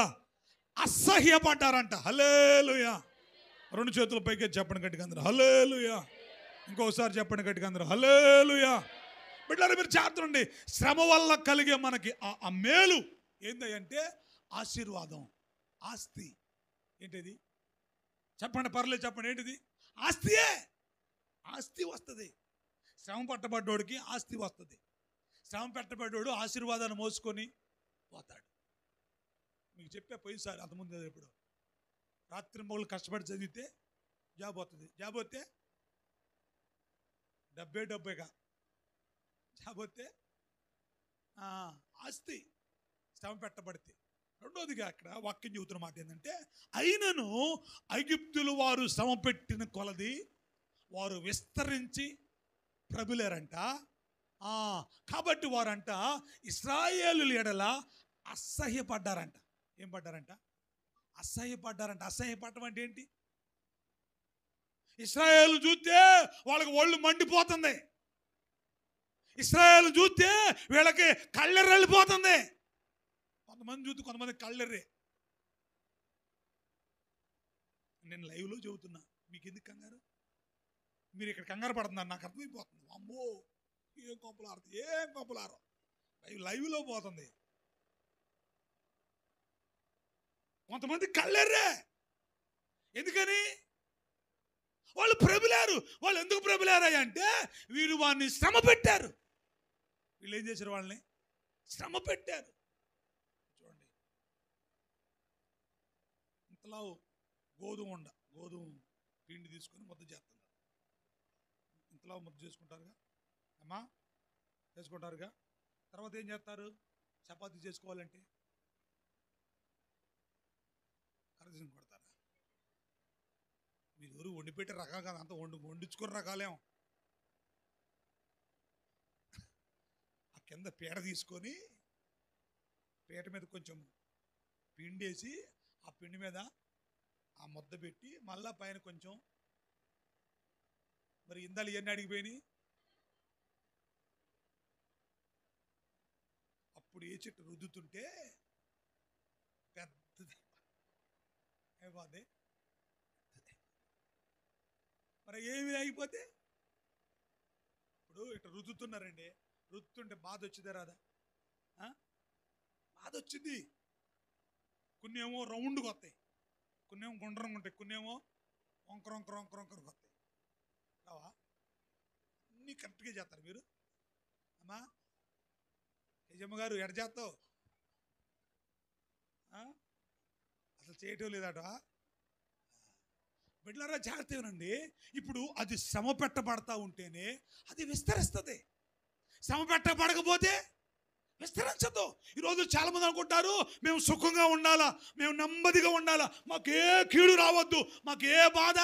అసహ్యపడ్డారంట. హల్లెలూయా. 2 చేతుల పైకి చెప్పండి గట్టిగా అందరూ హల్లెలూయా. ఇంకొకసారి చెప్పండి గట్టిగా అందరూ హల్లెలూయా. బిడ్డలారా మీరు చేస్తుండండి, శ్రమ వల్ల కలిగే మనకి ఆ మేలు ఏంటంటే ఆశీర్వాదం, ఆస్తి. ఏంటిది చెప్పండి, పర్లేదు చెప్పండి, ఏంటిది? ఆస్తియే. ఆస్తి వస్తుంది, శ్రమ పట్టబడ్డోడికి ఆస్తి వస్తుంది. శ్రమ పెట్టబడ్డోడు ఆశీర్వాదాన్ని మోసుకొని పోతాడు. మీకు చెప్పే పోయినసారి అంతకుముందు ఎప్పుడు రాత్రి మొగలు కష్టపడి చదివితే జాబ్ వస్తుంది, జాబ్ వస్తే డబ్బేగా, జాబ్ వస్తే ఆస్తి, శ్రమ పెట్టబడితే. రెండోదిగా అక్కడ వాక్యం చెబుతున్న మాట ఏంటంటే, అయినను ఐగుప్తులు వారు శ్రమ పెట్టిన కొలది వారు విస్తరించి ప్రబులేరంట. కాబట్టి వారంట ఇశ్రాయేలుల ఎడల అసహ్యపడ్డారంట. ఏం పడ్డారంట? అసహ్యపడ్డారంట. అసహ్యపడటం అంటే ఏంటి? ఇశ్రాయేలు చూస్తే వాళ్ళకి ఒళ్ళు మండిపోతుంది, ఇశ్రాయేలు చూస్తే వీళ్ళకి కళ్ళెర్ర వెళ్ళిపోతుంది. కొంతమంది చూస్తే కొంతమంది కళ్ళెర్రే. నేను లైవ్లో చెబుతున్నా, మీకు ఎందుకు కంగారు? మీరు ఇక్కడ కంగారు పడుతున్నారు, నాకు అర్థమైపోతుంది. అమ్మో ఏం కొంపలారు లైవ్లో పోతుంది. కొంతమంది కళ్ళెర్రే. ఎందుకని? వాళ్ళు ప్రబులారు. వాళ్ళు ఎందుకు ప్రబులారు అంటే వీరు వారిని శ్రమ పెట్టారు. వీళ్ళు ఏం చేశారు? వాళ్ళని శ్రమ పెట్టారు. చూడండి, ఇంతలా గోధుమ పిండి తీసుకొని ముద్ద చేస్తున్నారు. ఇంతలో ముద్ద చేసుకుంటారుగా అమ్మా, చేసుకుంటారుగా. తర్వాత ఏం చేస్తారు? చపాతీ చేసుకోవాలంటే కరదీసి కొడతారా? మీరు ఎవరు వండి పెట్టే రకాలు కాదు, అంత వండించుకున్న రకాలేం. ఆ కింద పీట తీసుకొని పీట మీద కొంచెం పిండేసి ఆ పిండి మీద ఆ ముద్ద పెట్టి మళ్ళా పైన కొంచెం, మరి ఇందాలు ఇవన్నీ అడిగిపోయినాయి. అప్పుడు ఏ చెట్టు రుద్దుతుంటే పెద్దది అయిపోద్ది. మరి ఏమి అయిపోతే ఇప్పుడు ఇట్లా రుద్దుతున్నారండి, రుద్దుతుంటే బాధ వచ్చిందా రాదా? బాధ వచ్చింది. కొన్ని ఏమో రౌండ్గా వస్తాయి, కొన్ని ఏమో గుండ్రంగా ఉంటాయి, కొన్ని ఏమో వంకర వస్తాయి. రావా? అన్నీ కరెక్ట్గా చేస్తారు మీరు. అమ్మా యజమ్మ గారు ఎడ చేస్తావు? అసలు చేయటం లేదట. బిడ్డలారా జాగ్రత్తగానండి. ఇప్పుడు అది శ్రమ పెట్టబడతా ఉంటేనే అది విస్తరిస్తుంది. శ్రమ పెట్టబడకపోతే విస్తరించదు. ఈరోజు చాలా మంది అనుకుంటారు మేము సుఖంగా ఉండాలా, మేము నెమ్మదిగా ఉండాలా, మాకే కీడు రావద్దు, మాకే బాధ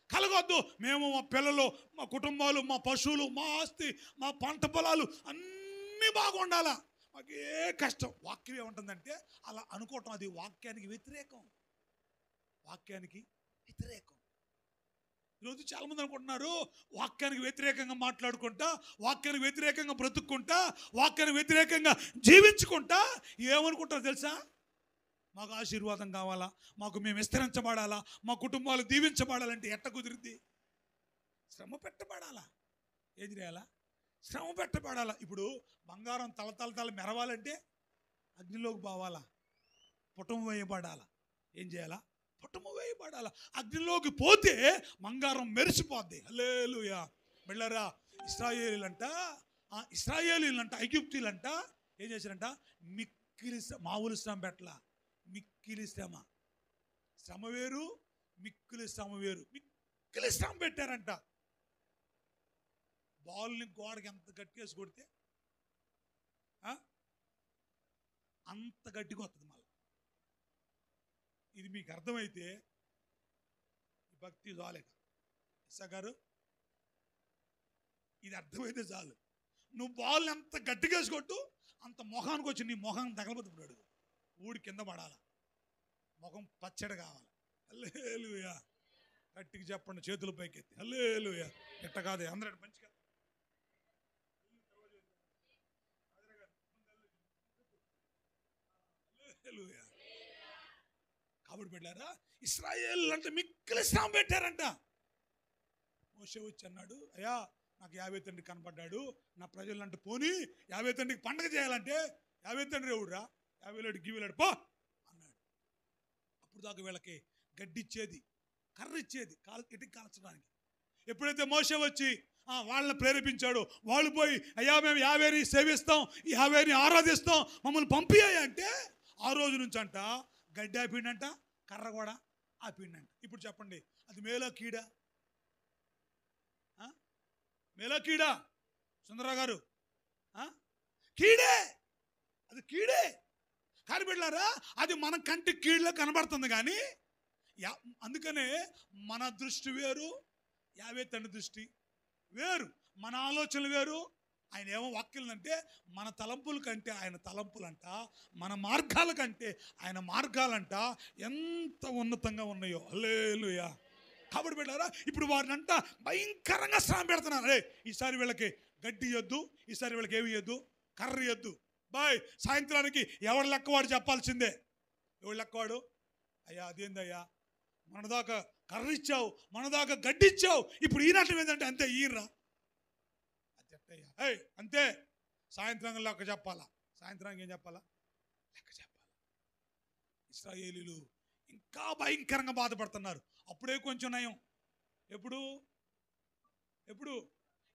కలగొద్దు, మేము మా పిల్లలు, మా కుటుంబాలు, మా పశువులు, మా ఆస్తి, మా పంట పొలాలు అన్నీ బాగుండాలా, మాకే కష్టం. వాక్యం ఏముంటుందంటే అలా అనుకోవటం అది వాక్యానికి వ్యతిరేకం. వాక్యానికి వ్యతిరేకం. ఈరోజు చాలా మంది అనుకుంటున్నారు వాక్యానికి వ్యతిరేకంగా మాట్లాడుకుంటా, వాక్యానికి వ్యతిరేకంగా బ్రతుక్కుంటా, వాక్యానికి వ్యతిరేకంగా జీవించుకుంటా ఏమనుకుంటారు తెలుసా? మాకు ఆశీర్వాదం కావాలా, మాకు మేము విస్తరించబడాలా, మా కుటుంబాలు దీవించబడాలంటే ఎట్ట కుదిరింది? శ్రమ పెట్టబడాలా. ఏం చేయాలా? శ్రమ పెట్టబడాలా. ఇప్పుడు బంగారం తల మెరవాలంటే అగ్నిలోకి పోవాలా, పుటం వేయబడాలా. ఏం చేయాలా? పుటము వేయబడాలా. అగ్నిలోకి పోతే బంగారం మెరిసిపోద్ది. హల్లెలూయా. బిళ్ళరా, ఇశ్రాయేలీలంట ఐగుప్తీలంట ఏం చేశారంట? మిక్కిలి మామూలు శ్రమ పెట్టల, మిక్కిలి శ్రమ. శ్రమ వేరు, మిక్కిలి శ్రమ వేరు. మిక్కిలి శ్రమ పెట్టారంట. బాల్ని గోడకి ఎంత గట్టికేసి కొడితే అంత గట్టిగా వస్తుంది. మళ్ళీ ఇది మీకు అర్థమైతే ఈ భక్తి చాలేక ఇస్సా గారు, ఇది అర్థమైతే చాలు. నువ్వు బాల్ని ఎంత గట్టిగా వేసి కొట్టు, అంత మొఖానికి వచ్చి నీ మొఖం తగలబోతున్నాడు, ఊడి కింద పడాల, ముఖం పచ్చడి కావాలి. హల్లెలూయా. గట్టిగా చెప్పండి, చేతుల పైకి ఎత్తి హల్లెలూయా. ఎట్ట కాదే అందరూ మంచిగా. కాబట్టి పెట్టారా? ఇశ్రాయేల్ అంటే మిక్కిలి శ్రమ పెట్టారంట. మోషే వచ్చి అన్నాడు, అయ్యా నాకు యావే తండ్రి కనపడ్డాడు, నా ప్రజలంటే పోనీ యావే తండ్రికి పండగ చేయాలంటే యావే తండ్రి ఎవడురా, యావేలాడు గీవేలాడు పో అన్నాడు. అప్పుడు దాకా వీళ్ళకి గడ్డిచ్చేది, కర్ర ఇచ్చేది ఇటుకి కాల్చడానికి. ఎప్పుడైతే మోషే వచ్చి వాళ్ళని ప్రేరేపించాడు, వాళ్ళు పోయి అయ్యా మేము యావేని సేవిస్తాం, యావేని ఆరాధిస్తాం, మమ్మల్ని పంపియ్యాయి అంటే ఆ రోజు నుంచి అంట గడ్డి ఆపిండంట, కర్ర కూడా ఆపిండంట. ఇప్పుడు చెప్పండి, అది మేలో కీడా? మేలో కీడా? సుందరరావు గారు, కీడే. అది కీడే. కానీ బిడ్డలారా, అది మన కంటికి కీడులో కనబడుతుంది. కానీ అందుకనే మన దృష్టి వేరు, యావే తండ్రి దృష్టి వేరు, మన ఆలోచనలు వేరు. ఆయన ఏమో వాక్యాలంటే మన తలంపుల కంటే ఆయన తలంపులంట, మన మార్గాల కంటే ఆయన మార్గాలంట ఎంత ఉన్నతంగా ఉన్నాయో. హల్లెలూయా. కాబట్టి పెట్టారా, ఇప్పుడు వారిని అంట భయంకరంగా శ్రమ పెడుతున్నారు. ఈసారి వీళ్ళకి గడ్డి ఇవ్వద్దు, ఈసారి వీళ్ళకి ఏమి ఇవ్వద్దు, కర్ర ఇవ్వద్దు. బాయ్ సాయంత్రానికి ఎవరి లెక్కవాడు చెప్పాల్సిందే. ఎవడు లెక్కవాడు? అయ్యా అదేందయ్యా, మనదాకా కర్ర ఇచ్చావు, మనదాకా గడ్డి ఇచ్చావు, ఇప్పుడు ఈనాటం ఏంటంటే అంతే ఈర్రా అంతే. సాయంత్రం లెక్క చెప్పాలా. సాయంత్రానికి ఏం చెప్పాలా? లెక్క చెప్పాలా. ఇశ్రాయేలీలు ఇంకా భయంకరంగా బాధపడుతున్నారు. అప్పుడే కొంచెం నయం. ఎప్పుడు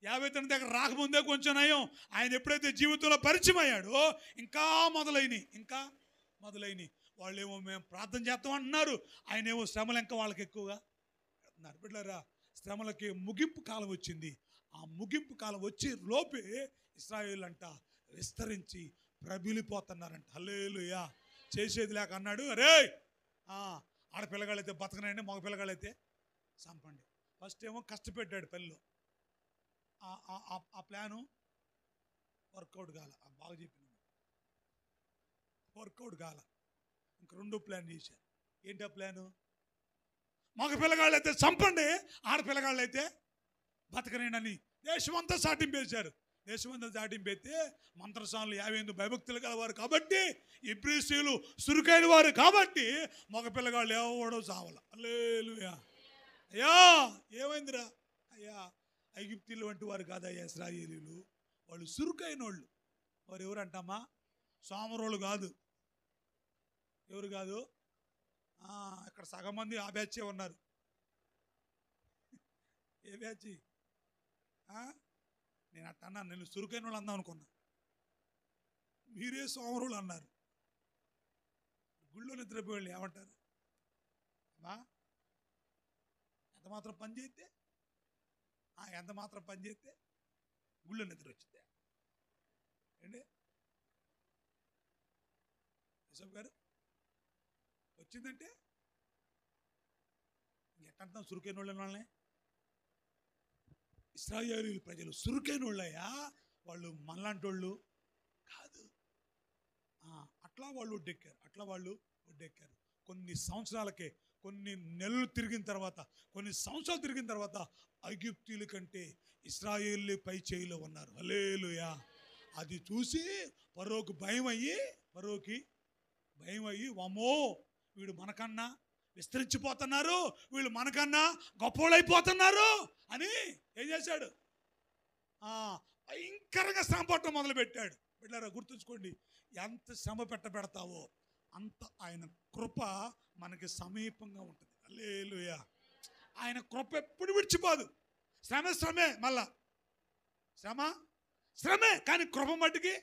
యావే తండ్రి దగ్గర రాకముందే కొంచెం నయం. ఆయన ఎప్పుడైతే జీవితంలో పరిచయం అయ్యాడో ఇంకా మొదలైనవి. వాళ్ళేమో మేము ప్రార్థన చేస్తాం అంటున్నారు, ఆయనేమో శ్రమలు ఇంకా వాళ్ళకి ఎక్కువగా పెడుతున్నారు. బిడ్డలారా, శ్రమలకి ముగింపు కాలం వచ్చింది. ఆ ముగింపు కాలం వచ్చి లోపే ఇశ్రాయేలు అంట విస్తరించి ప్రబిలిపోతున్నారంట. హల్లెలూయా. చేసేది లేక అన్నాడు, అరే ఆడపిల్లగాళ్ళైతే బతకనండి, మగ పిల్లగాళ్ళైతే చంపండి. ఫస్ట్ ఏమో కష్టపెట్టాడు పల్లెలో, ఆ ప్లాను వర్కౌట్ కాల. బాగా చెప్పిన వర్కౌట్ కాల. ఇంక రెండో ప్లాన్ చేశారు. ఏంటి ఆ ప్లాను? మగ పిల్లగాళ్ళు అయితే చంపండి, ఆడపిల్లగాళ్ళు అయితే బతకనేనని దేశమంతా చాటింపేశారు. దేశమంతా చాటింపేస్తే మంత్రసానులు 58 భయభక్తులు గలవారు కాబట్టి, ఇబ్రీసీలు సురుకైన వారు కాబట్టి మగ పిల్లగాళ్ళు ఎవడో చావల. హల్లెలూయా. అయ్యా ఏమైందిరా? అయ్యా ఐగుప్తీయుల వంటి వారు కాదయ్యా ఇశ్రాయేలీయులు, వాళ్ళు సురుకైన వాళ్ళు. వారు ఎవరు అంటామా? సోమరోళ్ళు కాదు. ఎవరు కాదు? ఇక్కడ సగం మంది ఆ బ్యాచే ఉన్నారు. ఏ బ్యాచి? నేను అట్ట అన్నాను, నేను సురుకైన వాళ్ళు అందాం అనుకున్నా, మీరే సోమరులు అన్నారు. గుళ్ళో నిద్రపోయే వాళ్ళు ఏమంటారు? ఎంత మాత్రం పని చేస్తే ఎంత మాత్రం పని చేస్తే గుళ్ళో నిద్ర వచ్చిందా ఏంటి యశోబ్ గారు? వచ్చిందంటే ఎట్టంటాం సురుకైన వాళ్ళని? ఇశ్రాయేలీయుల ప్రజలు సురుకైన వాళ్ళయ్యా, వాళ్ళు మనలాంటి వాళ్ళు కాదు. అట్లా వాళ్ళు ఒడ్డెక్కారు. కొన్ని సంవత్సరాలకే, కొన్ని నెలలు తిరిగిన తర్వాత, కొన్ని సంవత్సరాలు తిరిగిన తర్వాత ఐగుప్తీయుల కంటే ఇశ్రాయేలు పై చేయిలో ఉన్నారు. హల్లెలూయా. అది చూసి ఫరోకి భయం అయ్యి వామ్మో వీడు మనకన్నా విస్తరించిపోతున్నారు, వీళ్ళు మనకన్నా గొప్పవాళ్ళైపోతున్నారు అని ఏం చేశాడు? భయంకరంగా శ్రమ పట్టడం మొదలుపెట్టాడు. బిడ్డలారా గుర్తుంచుకోండి, ఎంత శ్రమ పెడతావో అంత ఆయన కృప మనకి సమీపంగా ఉంటుంది. హల్లెలూయా. ఆయన కృప ఎప్పుడు విడిచిపోదు. శ్రమే, మళ్ళా శ్రమే, కానీ కృప మట్టుకి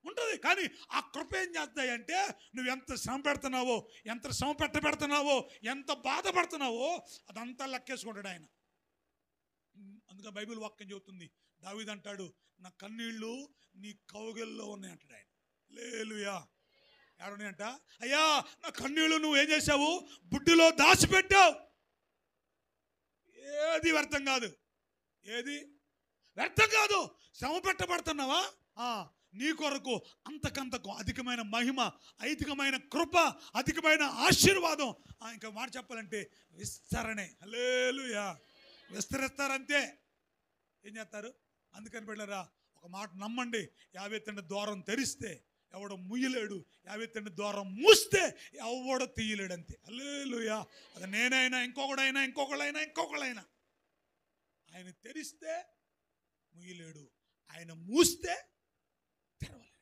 ఉంటుంది. కానీ ఆ కృప ఏం చేస్తాయి అంటే, నువ్వు ఎంత శ్రమ పెడుతున్నావో, ఎంత శ్రమ పెడుతున్నావో, ఎంత బాధపడుతున్నావో అదంతా లెక్కేసుకుంటాడు ఆయన. అందుకే బైబిల్ వాక్యం చెబుతుంది, దావీదు అంటాడు, నా కన్నీళ్ళు నీ కౌగిల్లో ఉన్నాయి అంటాడు ఆయన. హల్లెలూయా. ఏడున్నాయంట? అయ్యా నా కన్నీళ్ళు నువ్వు ఏం చేశావు? బుడ్డిలో దాచిపెట్టావు. ఏది వ్యర్థం కాదు. శ్రమ పెట్టబడుతున్నావా? నీ కొరకు అంతకంతకు అధికమైన మహిమ, అధికమైన కృప, అధికమైన ఆశీర్వాదం. ఇంకా మాట చెప్పాలంటే విస్తరణే. హల్లెలూయా. విస్తరిస్తారంతే. ఏం చేస్తారు? అందుకని బిడ్డలారా ఒక మాట నమ్మండి, 50 ద్వారం తెరిస్తే ఎవడో ముయ్యలేడు, 50 ద్వారం మూస్తే ఎవడో తీయలేడు. అంతే. హల్లెలూయా. అది నేనైనా ఇంకొకళ్ళైనా ఆయన తెరిస్తే ముయ్యలేడు, ఆయన మూస్తే తెరవలేడు.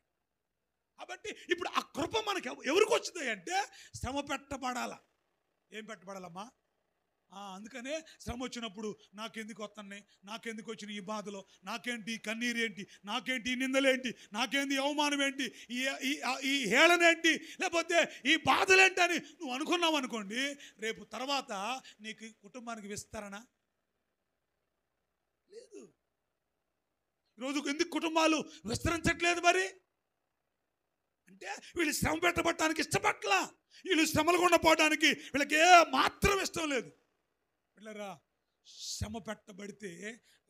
కాబట్టి ఇప్పుడు ఆ కృప మనకి ఎవరికి వచ్చింది అంటే శ్రమ పెట్టబడాల. ఏం పెట్టబడాలమ్మా? అందుకనే శ్రమ వచ్చినప్పుడు నాకెందుకు వస్తున్నాయి, నాకెందుకు వచ్చిన ఈ బాధలో, నాకేంటి ఈ కన్నీరు ఏంటి, నాకేంటి ఈ నిందలేంటి, నాకేంటి అవమానం ఏంటి, ఈ హేళనేంటి, లేకపోతే ఈ బాధలేంటి అని నువ్వు అనుకున్నావు అనుకోండి, రేపు తర్వాత నీకు కుటుంబానికి విస్తరణ లేదు. ఈరోజు ఎందుకు కుటుంబాలు విస్తరించట్లేదు? మరి అంటే వీళ్ళు శ్రమ పెట్టబట్టడానికి ఇష్టపట్ల, వీళ్ళు శ్రమలు గుండా పోవడానికి వీళ్ళకి ఏ మాత్రం ఇష్టం లేదు. పిల్లరా, శ్రమ పెట్టబడితే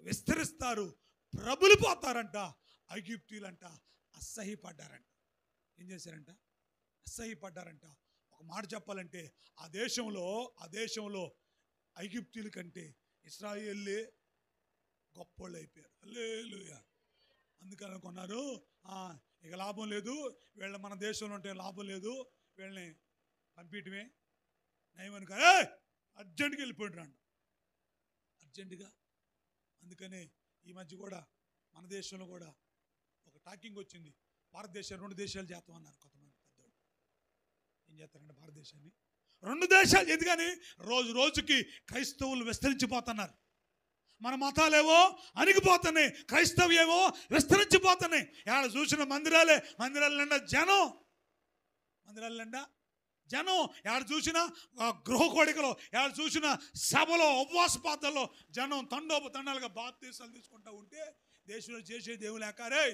విస్తరిస్తారు, ప్రబలిపోతారంట. ఐగుప్తీయులంట అసహ్యపడ్డారంట. ఏం చేశారంట? అసహ్యపడ్డారంట. ఒక మాట చెప్పాలంటే ఆ దేశంలో ఐగుప్తీయుల కంటే ఇశ్రాయేలే గొప్పోళ్ళు అయిపోయారు. హల్లెలూయా. అందుకని అనుకున్నారు, ఇక లాభం లేదు, వీళ్ళ మన దేశంలో ఉంటే లాభం లేదు, వీళ్ళని పంపించటమే నయమనుక అర్జెంటుగా వెళ్ళిపోయినాడు. అర్జెంటుగా. అందుకనే ఈ మధ్య కూడా మన దేశంలో కూడా ఒక టాకింగ్ వచ్చింది, భారతదేశం 2 దేశాలు చేస్తామన్నారు కొంతమంది పెద్దోళ్ళు. ఏం చేస్తారంటే భారతదేశాన్ని 2 దేశాలు. ఎందుకని? రోజుకి క్రైస్తవులు విస్తరించిపోతున్నారు. మన మతాలేవో అణిగిపోతున్నాయి, క్రైస్తవ్యేమో విస్తరించిపోతున్నాయి. ఎక్కడ చూసిన మందిరాల నిండా జనం ఎవరు చూసినా గృహ కోడికలో ఎవరు చూసినా సభలో ఉపవాస పాత్రలో జనం తండోపతండాలుగా బాప్తీసాలు తీసుకుంటూ ఉంటే దేశంలో చేసేది ఏమి లేక రే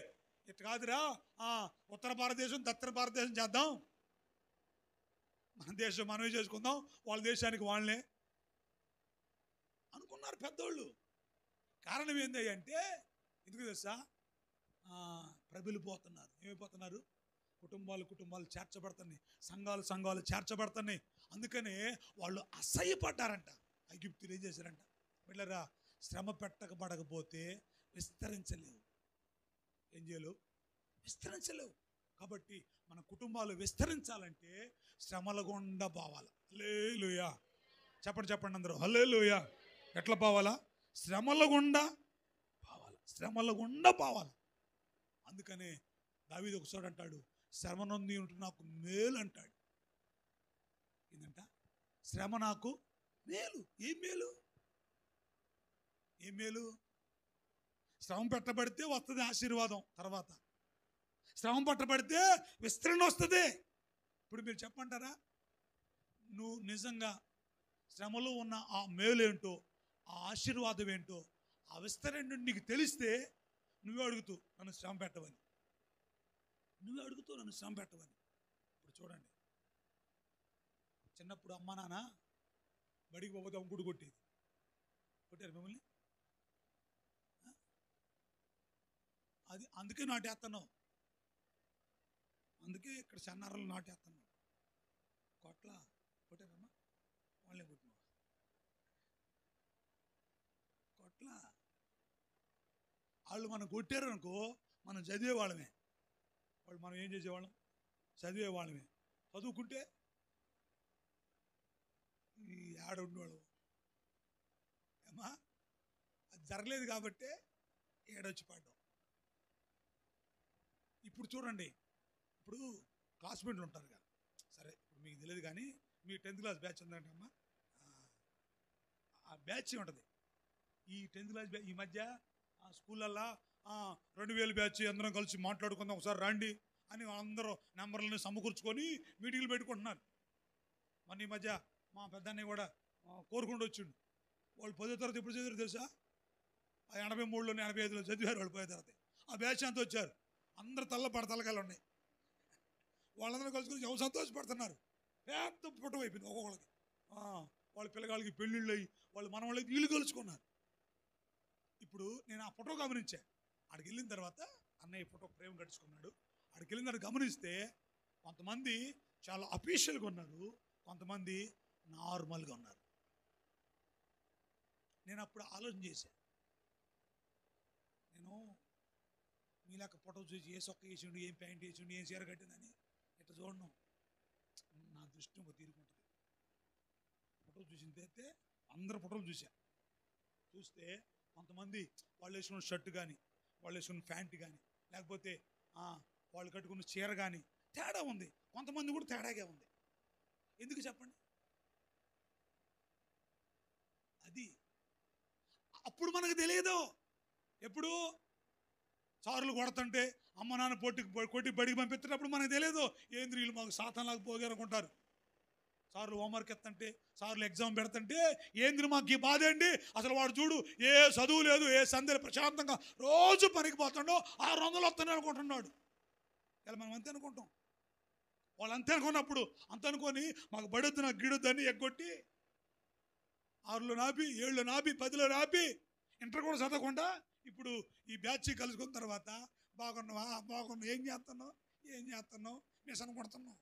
ఇట్లా కాదురా ఉత్తర భారతదేశం దక్షిణ భారతదేశం చేద్దాం, మన దేశం మనమే చేసుకుందాం, వాళ్ళ దేశానికి వాళ్ళనే అనుకున్నారు పెద్దోళ్ళు. కారణం ఏంది అంటే ఎందుకు తెలుసా, ప్రబలిపోతున్నారు. ఏమైపోతున్నారు? కుటుంబాలు చేర్చబడుతున్నాయి, సంఘాలు చేర్చబడుతున్నాయి. అందుకనే వాళ్ళు అసహ్యపడ్డారంట. ఐగుప్తులు ఏం చేశారంట? వెళ్ళరా, శ్రమ పెట్టకబడకపోతే విస్తరించలేవు. ఏం చేయలేవు? విస్తరించలేవు. కాబట్టి మన కుటుంబాలు విస్తరించాలంటే శ్రమల గుండా పోవాలి. హల్లెలూయా చెప్పండి అందరూ హల్లెలూయా. ఎట్లా పోవాలా? శ్రమల గుండా పోవాలి. అందుకనే దావీదు ఒకసారి అంటాడు, శ్రమ నొంది ఉంటే నాకు మేలు అంటాడు. ఏంటంట? శ్రమ నాకు మేలు. ఏం మేలు? శ్రమ పెట్టబడితే వస్తుంది ఆశీర్వాదం, తర్వాత శ్రమ పట్టబడితే విస్తరణ వస్తుంది. ఇప్పుడు మీరు చెప్పంటారా, నువ్వు నిజంగా శ్రమలో ఉన్న ఆ మేలు ఏంటో, ఆ ఆశీర్వాదం ఏంటో, ఆ విస్తరణ నీకు తెలిస్తే నువ్వే అడుగుతూ నన్ను శ్రమ పెట్టవని. ఇప్పుడు చూడండి, చిన్నప్పుడు అమ్మా నాన్న బడికి పోతే అంకుడు కొట్టారు మిమ్మల్ని. అది అందుకే నాటేస్తున్నావు, అందుకే ఇక్కడ సన్నారాలు నాటేస్తున్నావు. కొట్టారమ్మా, వాళ్ళే కొట్టినావు. వాళ్ళు మనం కొట్టారు అనుకో, మనం చదివేవాళ్ళమే. వాళ్ళు మనం ఏం చేసేవాళ్ళం? చదివేవాళ్ళమే. చదువుకుంటే ఈ ఆడ ఉండేవాళ్ళం. ఏమా అది జరగలేదు కాబట్టి ఏడొచ్చి పడ్డాం. ఇప్పుడు చూడండి, ఇప్పుడు క్లాస్మేట్లు ఉంటారు కదా, సరే ఇప్పుడు మీకు తెలియదు కానీ మీ 10th క్లాస్ బ్యాచ్ ఉందంటే అమ్మా, ఆ బ్యాచ్ ఉంటుంది. ఈ 10th క్లాస్ బ్యాచ్ ఈ మధ్య స్కూళ్ళల్లో 2000 బ్యాచ్ అందరం కలిసి మాట్లాడుకుందాం, ఒకసారి రండి అని అందరూ నెంబర్లను సమకూర్చుకొని మీటింగ్లు పెట్టుకుంటున్నారు. మన ఈ మధ్య మా పెద్దన్నయ్య కూడా కోరుకుంటూ వచ్చిండు. వాళ్ళు 10వ తరగతి ఎప్పుడు చదివారు తెలుసా? 83లో 85లో చదివారు వాళ్ళు 10వ తరగతి. ఆ బ్యాచ్ అంతా వచ్చారు, అందరు తలకాయలు ఉన్నాయి. వాళ్ళందరూ కలుసుకొని ఎవరు సంతోషపడుతున్నారు. పెద్ద పుట్టం అయిపోయింది ఒక్కొక్కళ్ళకి. వాళ్ళ పిల్లగాళ్ళకి పెళ్ళిళ్ళు అయ్యి వాళ్ళు మన వాళ్ళకి ఇల్లు కలుసుకున్నారు. ఇప్పుడు నేను ఆ ఫోటో గమనించా. ఆడికి వెళ్ళిన తర్వాత అన్నయ్య ఫోటో ప్రేమ కట్టుకున్నాడు. ఆడికి వెళ్ళిన తర్వాత గమనిస్తే కొంతమంది చాలా అఫీషియల్గా ఉన్నారు, కొంతమంది నార్మల్గా ఉన్నారు. నేను అప్పుడు ఆలోచన చేశాను, నేను మీలాక ఫోటో చూసి ఏ సొక్క వేసిండు, ఏం ప్యాంట్ వేసిండు, ఏం చీర కట్టిందని ఇట్లా చూడను. నా దృష్టి ఒక తీరుకుంటుంది. ఫోటో చూసిన అయితే అందరు ఫోటోలు చూస్తే కొంతమంది వాళ్ళు వేసుకున్న షర్ట్ కానీ, వాళ్ళు వేసుకున్న ప్యాంట్ కానీ, లేకపోతే వాళ్ళు కట్టుకున్న చీర కానీ తేడా ఉంది. కొంతమంది కూడా తేడాగా ఉంది. ఎందుకు చెప్పండి? అది అప్పుడు మనకు తెలియదు. ఎప్పుడు సార్లు కొడుతుంటే అమ్మ నాన్న కొట్టి బడికి పంపిస్తున్నప్పుడు మనకు తెలియదు. ఏంద్ర వీళ్ళు మాకు సాతంలాగా పోగారనుకుంటారు. సార్లు హోంవర్క్ ఎత్తంటే, సార్లు ఎగ్జామ్ పెడుతుంటే ఏంద్ర మాకు ఈ బాధ అండి, అసలు వాడు చూడు ఏ చదువు లేదు, ఏ సందేహం, ప్రశాంతంగా రోజు పనికి పోతాడో 600 వస్తానే అనుకుంటున్నాడు. ఇలా మనం అంతే అనుకుంటాం. వాళ్ళు అంతే అనుకున్నప్పుడు అంత అనుకొని మాకు బడొద్దు, నాకు గిడొద్దని ఎగ్గొట్టి 6లో నాపి, 7లో నాపి, 10లో నాపి ఇంటర్ కూడా చదవకుండా ఇప్పుడు ఈ బ్యాచ్ కలుసుకున్న తర్వాత బాగున్నావా, ఏం చేస్తున్నావు, మిషన్ కొడుతున్నావు,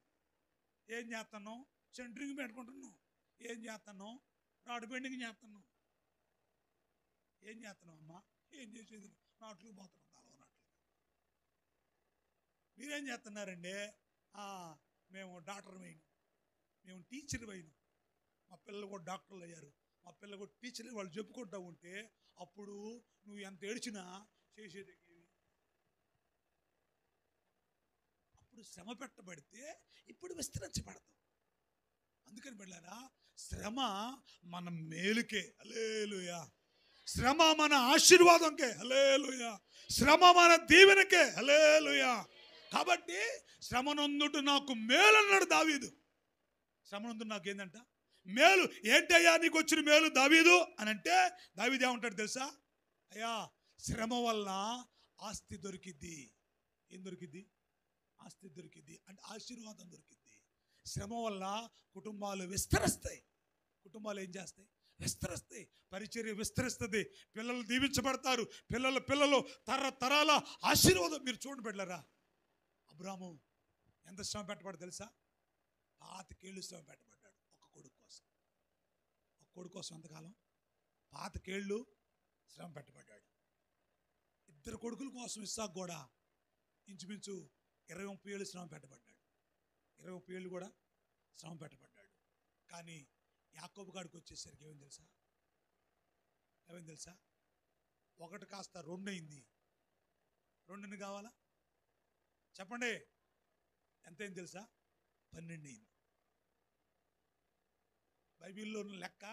ఏం చేస్తున్నావు, సెంటరింగ్ పెట్టుకుంటున్నావు, ఏం చేస్తున్నావు, రాడ్ బెండింగ్ చేస్తున్నావు, ఏం చేస్తున్నావు అమ్మా, ఏం చేసేది నాట్లు పోతున్నావు, నాట్లు. మీరేం చేస్తున్నారండి? మేము డాక్టర్ అయినాం, మేము టీచర్ అయినాం, మా పిల్లలు కూడా డాక్టర్లు అయ్యారు, మా పిల్లలు కూడా టీచర్లు. వాళ్ళు చెప్పుకుంటూ ఉంటే అప్పుడు నువ్వు ఎంత ఏడ్చినా చేసేది. అప్పుడు శ్రమ పెట్టబడితే ఇప్పుడు విస్తరించబడతాం. అందుకని బిడ్డలారా, శ్రమ మన మేలుకే. హల్లెలూయా. శ్రమ మన ఆశీర్వాదంకే. హల్లెలూయా. శ్రమ మన దీవెనకే. హల్లెలూయా. కాబట్టి శ్రమ నొందుట నాకు మేలు అన్నాడు దావీదు. శ్రమ నందు నాకేందంట మేలు. ఏంటయ్యా నీకు వచ్చిన మేలు దావీదు అని అంటే దావీదు ఏమంటాడు తెలుసా? అయ్యా శ్రమ వల్ల ఆస్తి దొరికిద్ది. ఏం దొరికిద్ది? ఆస్తి దొరికిద్ది అంటే ఆశీర్వాదం దొరికిద్ది. శ్రమ వల్ల కుటుంబాలు విస్తరిస్తాయి. కుటుంబాలు ఏం చేస్తాయి? విస్తరిస్తాయి. పరిచర్య విస్తరిస్తుంది. పిల్లలు దీవించబడతారు. పిల్లలు తరతరాల ఆశీర్వాదం. మీరు చూడండి బిడ్డలారా, అబ్రాము ఎంత శ్రమ పెట్టబడ్డాడు తెలుసా? 25 ఏళ్ళు శ్రమ పెట్టబడ్డాడు ఒక కొడుకు కోసం. ఒక కొడుకు కోసం ఎంతకాలం? 25 ఏళ్ళు శ్రమ పెట్టబడ్డాడు. 2 కొడుకుల కోసం ఇస్సాకు కూడా ఇంచుమించు 20-30 ఏళ్ళు శ్రమ పెట్టబడ్డాడు. 20-30 ఏళ్ళు కూడా శ్రమ పెట్టబడ్డాడు. కానీ యాకోబు కాడికి వచ్చేసరికి ఏమైంది తెలుసా? 1 కాస్త 2 అయింది. 2 కావాలా? చెప్పండి, ఎంతైంది తెలుసా? 12 అయింది. బైబిల్లో లెక్క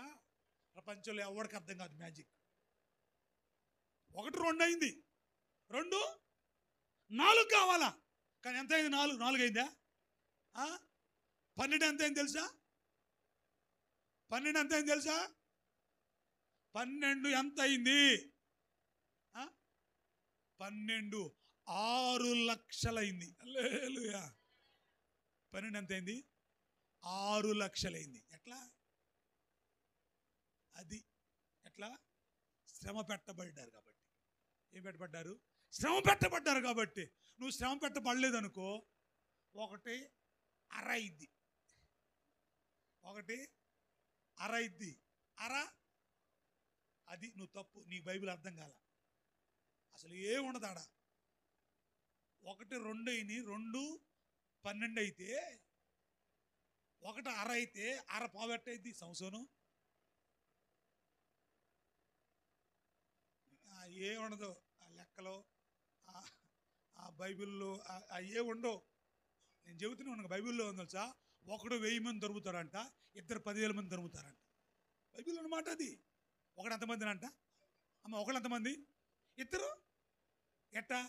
ప్రపంచంలో ఎవరికి అర్థం కాదు. మ్యాజిక్. 1 2 అయింది. 2 4 కావాలా? కానీ ఎంత అయింది? 4 అయిందా? 12 ఎంత అయింది తెలుసా? 12 ఎంత అయింది తెలుసా? 12 ఎంత అయింది? 12 6 లక్షలైంది. హల్లెలూయా. 12 ఎంత అయింది? 6 లక్షలైంది. ఎట్లా? అది ఎట్లా? శ్రమ పెట్టబడ్డారు కాబట్టి. ఏం పెట్టబడ్డారు? శ్రమ పెట్టబడ్డారు కాబట్టి. నువ్వు శ్రమ పెట్టబడలేదనుకో 1 అర అయింది. 1 అర అయింది. అర అది నువ్వు తప్పు. నీకు బైబిల్ అర్థం కాల. అసలు ఏముండదు ఆడ. 1 2 అయినాయి. 2 12 అయితే 1 అర అయితే అర పావెట్ట అయింది సంవత్సరం. ఏముండదు ఆ లెక్కలో, ఆ బైబిల్లో ఏ ఉండవు. నేను చెబుతూనే ఉన్నాను. బైబిల్లో ఉంది తెలుసా? 1 1000 మంది దొరుకుతారంట, 2 10,000 మంది దొరుకుతారంట. బైబిల్లో అన్నమాట అది. 1 ఎంతమంది అంట? అమ్మ 1 ఎంతమంది? 2 ఎట్టా?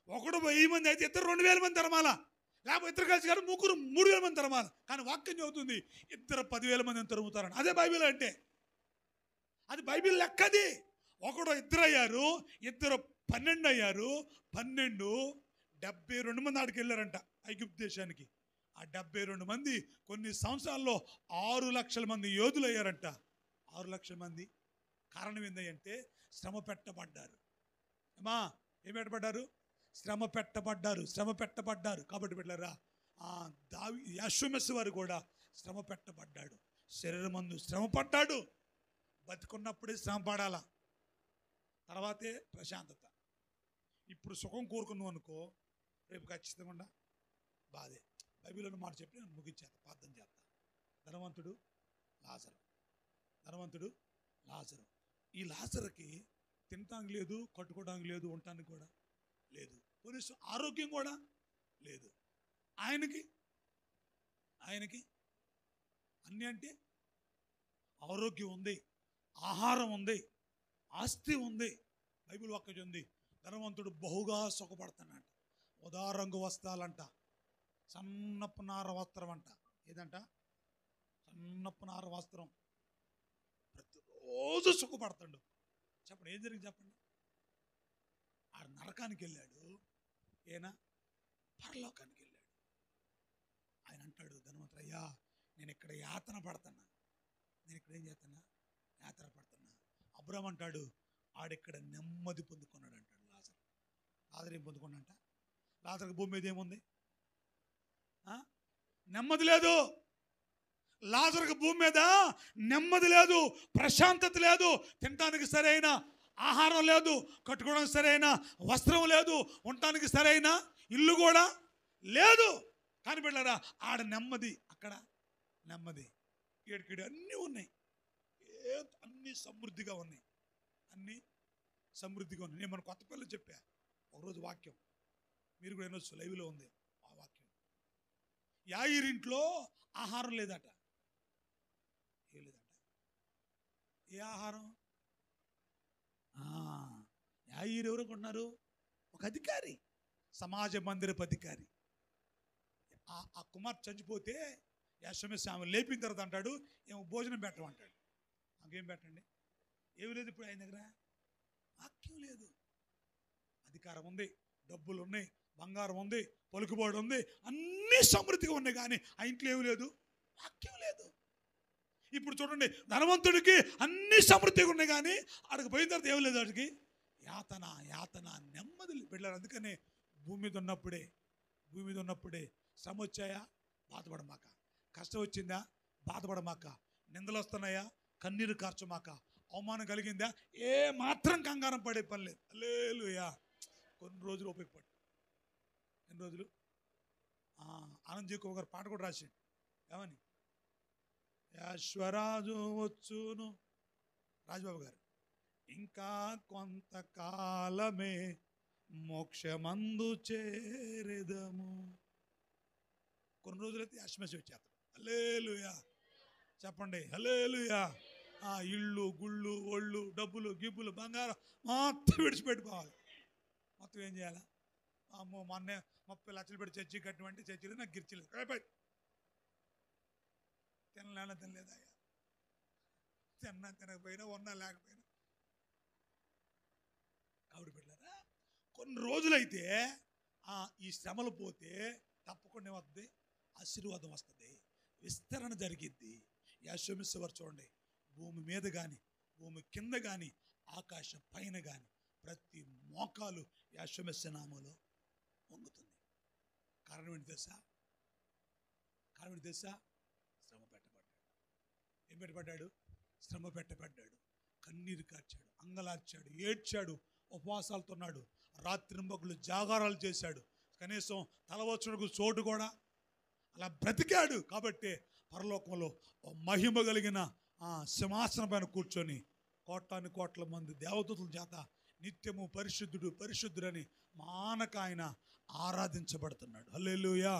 1 1000 మంది అయితే 2 2000 మంది తరమాలా, లేకపోతే 2 కలిసి కానీ 3000 మంది తరమాలా. కానీ వాక్యం చెబుతుంది 2 10,000 మందిని తరుముతారని. అదే బైబిల్ అంటే. అది బైబిల్ లెక్కది. 1 2 అయ్యారు, 2 12 అయ్యారు. 12 72 మంది ఆడికి వెళ్ళారంట ఐగుప్తు దేశానికి. ఆ 72 మంది కొన్ని సంవత్సరాల్లో 6 లక్షల మంది యోధులు అయ్యారంట. 6 లక్షల మంది. కారణం ఏంటంటే శ్రమ పెట్టబడ్డారు. అమ్మా ఏం పెట్టబడ్డారు? శ్రమ పెట్టబడ్డారు. శ్రమ పెట్టబడ్డారు కాబట్టి పెట్టారా? యెషూమెస్సు వారు కూడా శ్రమ పెట్టబడ్డాడు. శరీరమందు శ్రమ పడ్డాడు. బతికున్నప్పుడే శ్రమ పడాలా, తర్వాతే ప్రశాంతత. ఇప్పుడు సుఖం కోరుకున్నావు అనుకో, రేపు ఖచ్చితంగా బాధే. బైబిల్లో మాట చెప్పి నేను ముగించేస్తా, ప్రార్థన చేస్తా. ధనవంతుడు లాజరు. ఈ లాజరుకి తినటానికి లేదు, కట్టుకోవడానికి లేదు, ఉండటానికి కూడా లేదు, కనీసం ఆరోగ్యం కూడా లేదు. ఆయనకి అన్నీ అంటే ఆరోగ్యం ఉంది, ఆహారం ఉంది, ఆస్తి ఉంది. బైబిల్ వాక్యం ఉంది. ధనవంతుడు బహుగా సుఖపడుతున్నాడు. ఉదారంగు వస్త్రాలంట, సన్నపు నార వస్త్రం అంట. ఏదంట? సన్నపు నార వస్త్రం. ప్రతిరోజు సుఖపడతాడు. చెప్పండి ఏం జరిగింది చెప్పండి. ఆ నరకానికి వెళ్ళాడు, ఏనా పరలోకానికి వెళ్ళాడు. ఆయన అంటాడు ధనవంతుడు, అయ్యా నేను ఇక్కడ యాతన పడుతున్నా, నేను ఇక్కడ ఏం చేస్తున్నా? యాతన పడుతున్నా. అబ్రాహాము అంటాడు ఆడిక్కడ నెమ్మది పొందుకున్నాడు అంటాడు. లాజరు ఏం పొందుకున్నాడంట? లాజరుకు భూమి మీద ఏముంది? నెమ్మది లేదు. లాజరుకు భూమి మీద నెమ్మది లేదు, ప్రశాంతత లేదు, తినడానికి సరైన ఆహారం లేదు, కట్టుకోవడానికి సరైన వస్త్రం లేదు, ఉండటానికి సరైన ఇల్లు కూడా లేదు. కానీ బిడ్డలారా ఆడ నెమ్మది, అక్కడ నెమ్మది. ఏడుకిడు అన్నీ ఉన్నాయి, అన్నీ సమృద్ధిగా ఉన్నాయి, అన్నీ సమృద్ధిగా ఉన్నాయి. నేను మన కొత్తపల్లి చెప్పా ఒకరోజు వాక్యం, మీరు కూడా వినొచ్చు, లైవ్లో ఉంది ఆ వాక్యం. యాయిరింట్లో ఆహారం లేదట. ఏ లేదంట? ఏ ఆహారం? యాయిరు ఎవరు అనుకుంటున్నారు? ఒక అధికారి, సమాజ మందిరపు అధికారి. ఆ కుమార్తె చచ్చిపోతే యాషమేస్ ఆమె లేపిన తర్వాత అంటాడు, ఏమో భోజనం పెట్టమంటాడు. నాకేం పెట్టండి, ఏమి లేదు ఇప్పుడు ఆయన దగ్గర, వాక్యం లేదు. అధికారం ఉంది, డబ్బులు ఉన్నాయి, బంగారం ఉంది, పలుకుబడి ఉంది, అన్నీ సమృద్ధిగా ఉన్నాయి, కానీ ఆ ఇంట్లో ఏమి లేదు, వాక్యం లేదు. ఇప్పుడు చూడండి, ధనవంతుడికి అన్ని సమృద్ధిగా ఉన్నాయి, కానీ ఆడికి పోయిన తర్వాత ఏమి లేదు, వాడికి యాతన యాతన, నెమ్మది బిడ్డలు. అందుకనే భూమి మీద ఉన్నప్పుడే శ్రమ వచ్చాయా, బాధపడమాక. కష్టం వచ్చిందా, బాధపడమాక. నిందలు వస్తున్నాయా, కన్నీరు కార్చమాక. అవమానం కలిగిందా, ఏ మాత్రం కంగారం పడే పని లేదు. హల్లెలూయా. కొన్ని రోజులు ఉపయోగపడు. ఎన్ని రోజులు? ఆనంద్ జీకో గారు పాట కూడా రాశాడు. ఏమని? యాశ్వరాజు వచ్చును, రాజబాబు గారు, ఇంకా కొంతకాలమే మోక్షమందు చేరెదము. కొన్ని రోజులైతే యాశ్మసి వచ్చేస్తాం. హల్లెలూయా చెప్పండి, హల్లెలూయా. ఇళ్ళు గుళ్ళు ఒళ్ళు డబ్బులు గిబ్బులు బంగారం మొత్తం విడిచిపెట్టుకోవాలి. మొత్తం ఏం చేయాలా? అమ్మో మొన్నే 30 లక్షలు పెట్టి చర్చి కట్టినటువంటి చర్చిలో నాకు గిర్చలేదు, తినలేదా, తిన్నా తినకపోయినా ఉన్నా లేకపోయినా. కాబట్టి పెట్టారా, కొన్ని రోజులైతే ఈ శ్రమలు పోతే తప్పకుండా ఏమవుతుంది, ఆశీర్వాదం వస్తుంది, విస్తరణ జరిగిద్ది. యాషోమిస్సవారు చూడండి, భూమి మీద కానీ భూమి కింద కానీ ఆకాశం పైన కానీ ప్రతి మోకాలు యాషోమిస్స నామములో వంగుతుంది. కారణం ఏంటి తెలుసా? శ్రమ పెట్టబడ్డాడు. ఏం పెట్టబడ్డాడు? శ్రమ పెట్టబడ్డాడు. కన్నీరు కార్చాడు, అంగలార్చాడు, ఏడ్చాడు, ఉపవాసాలతో ఉన్నాడు, రాత్రింబగళ్ళు జాగారాలు చేశాడు, కనీసం తలవచ్చునకు చోటు కూడా అలా బ్రతికాడు. కాబట్టి పరలోకంలో మహిమ కలిగిన సింహాసనం పైన కూర్చొని కోట్ల మంది దేవదూతల చేత నిత్యము పరిశుద్ధుడని మానక ఆయన ఆరాధించబడుతున్నాడు. హల్లెలూయా.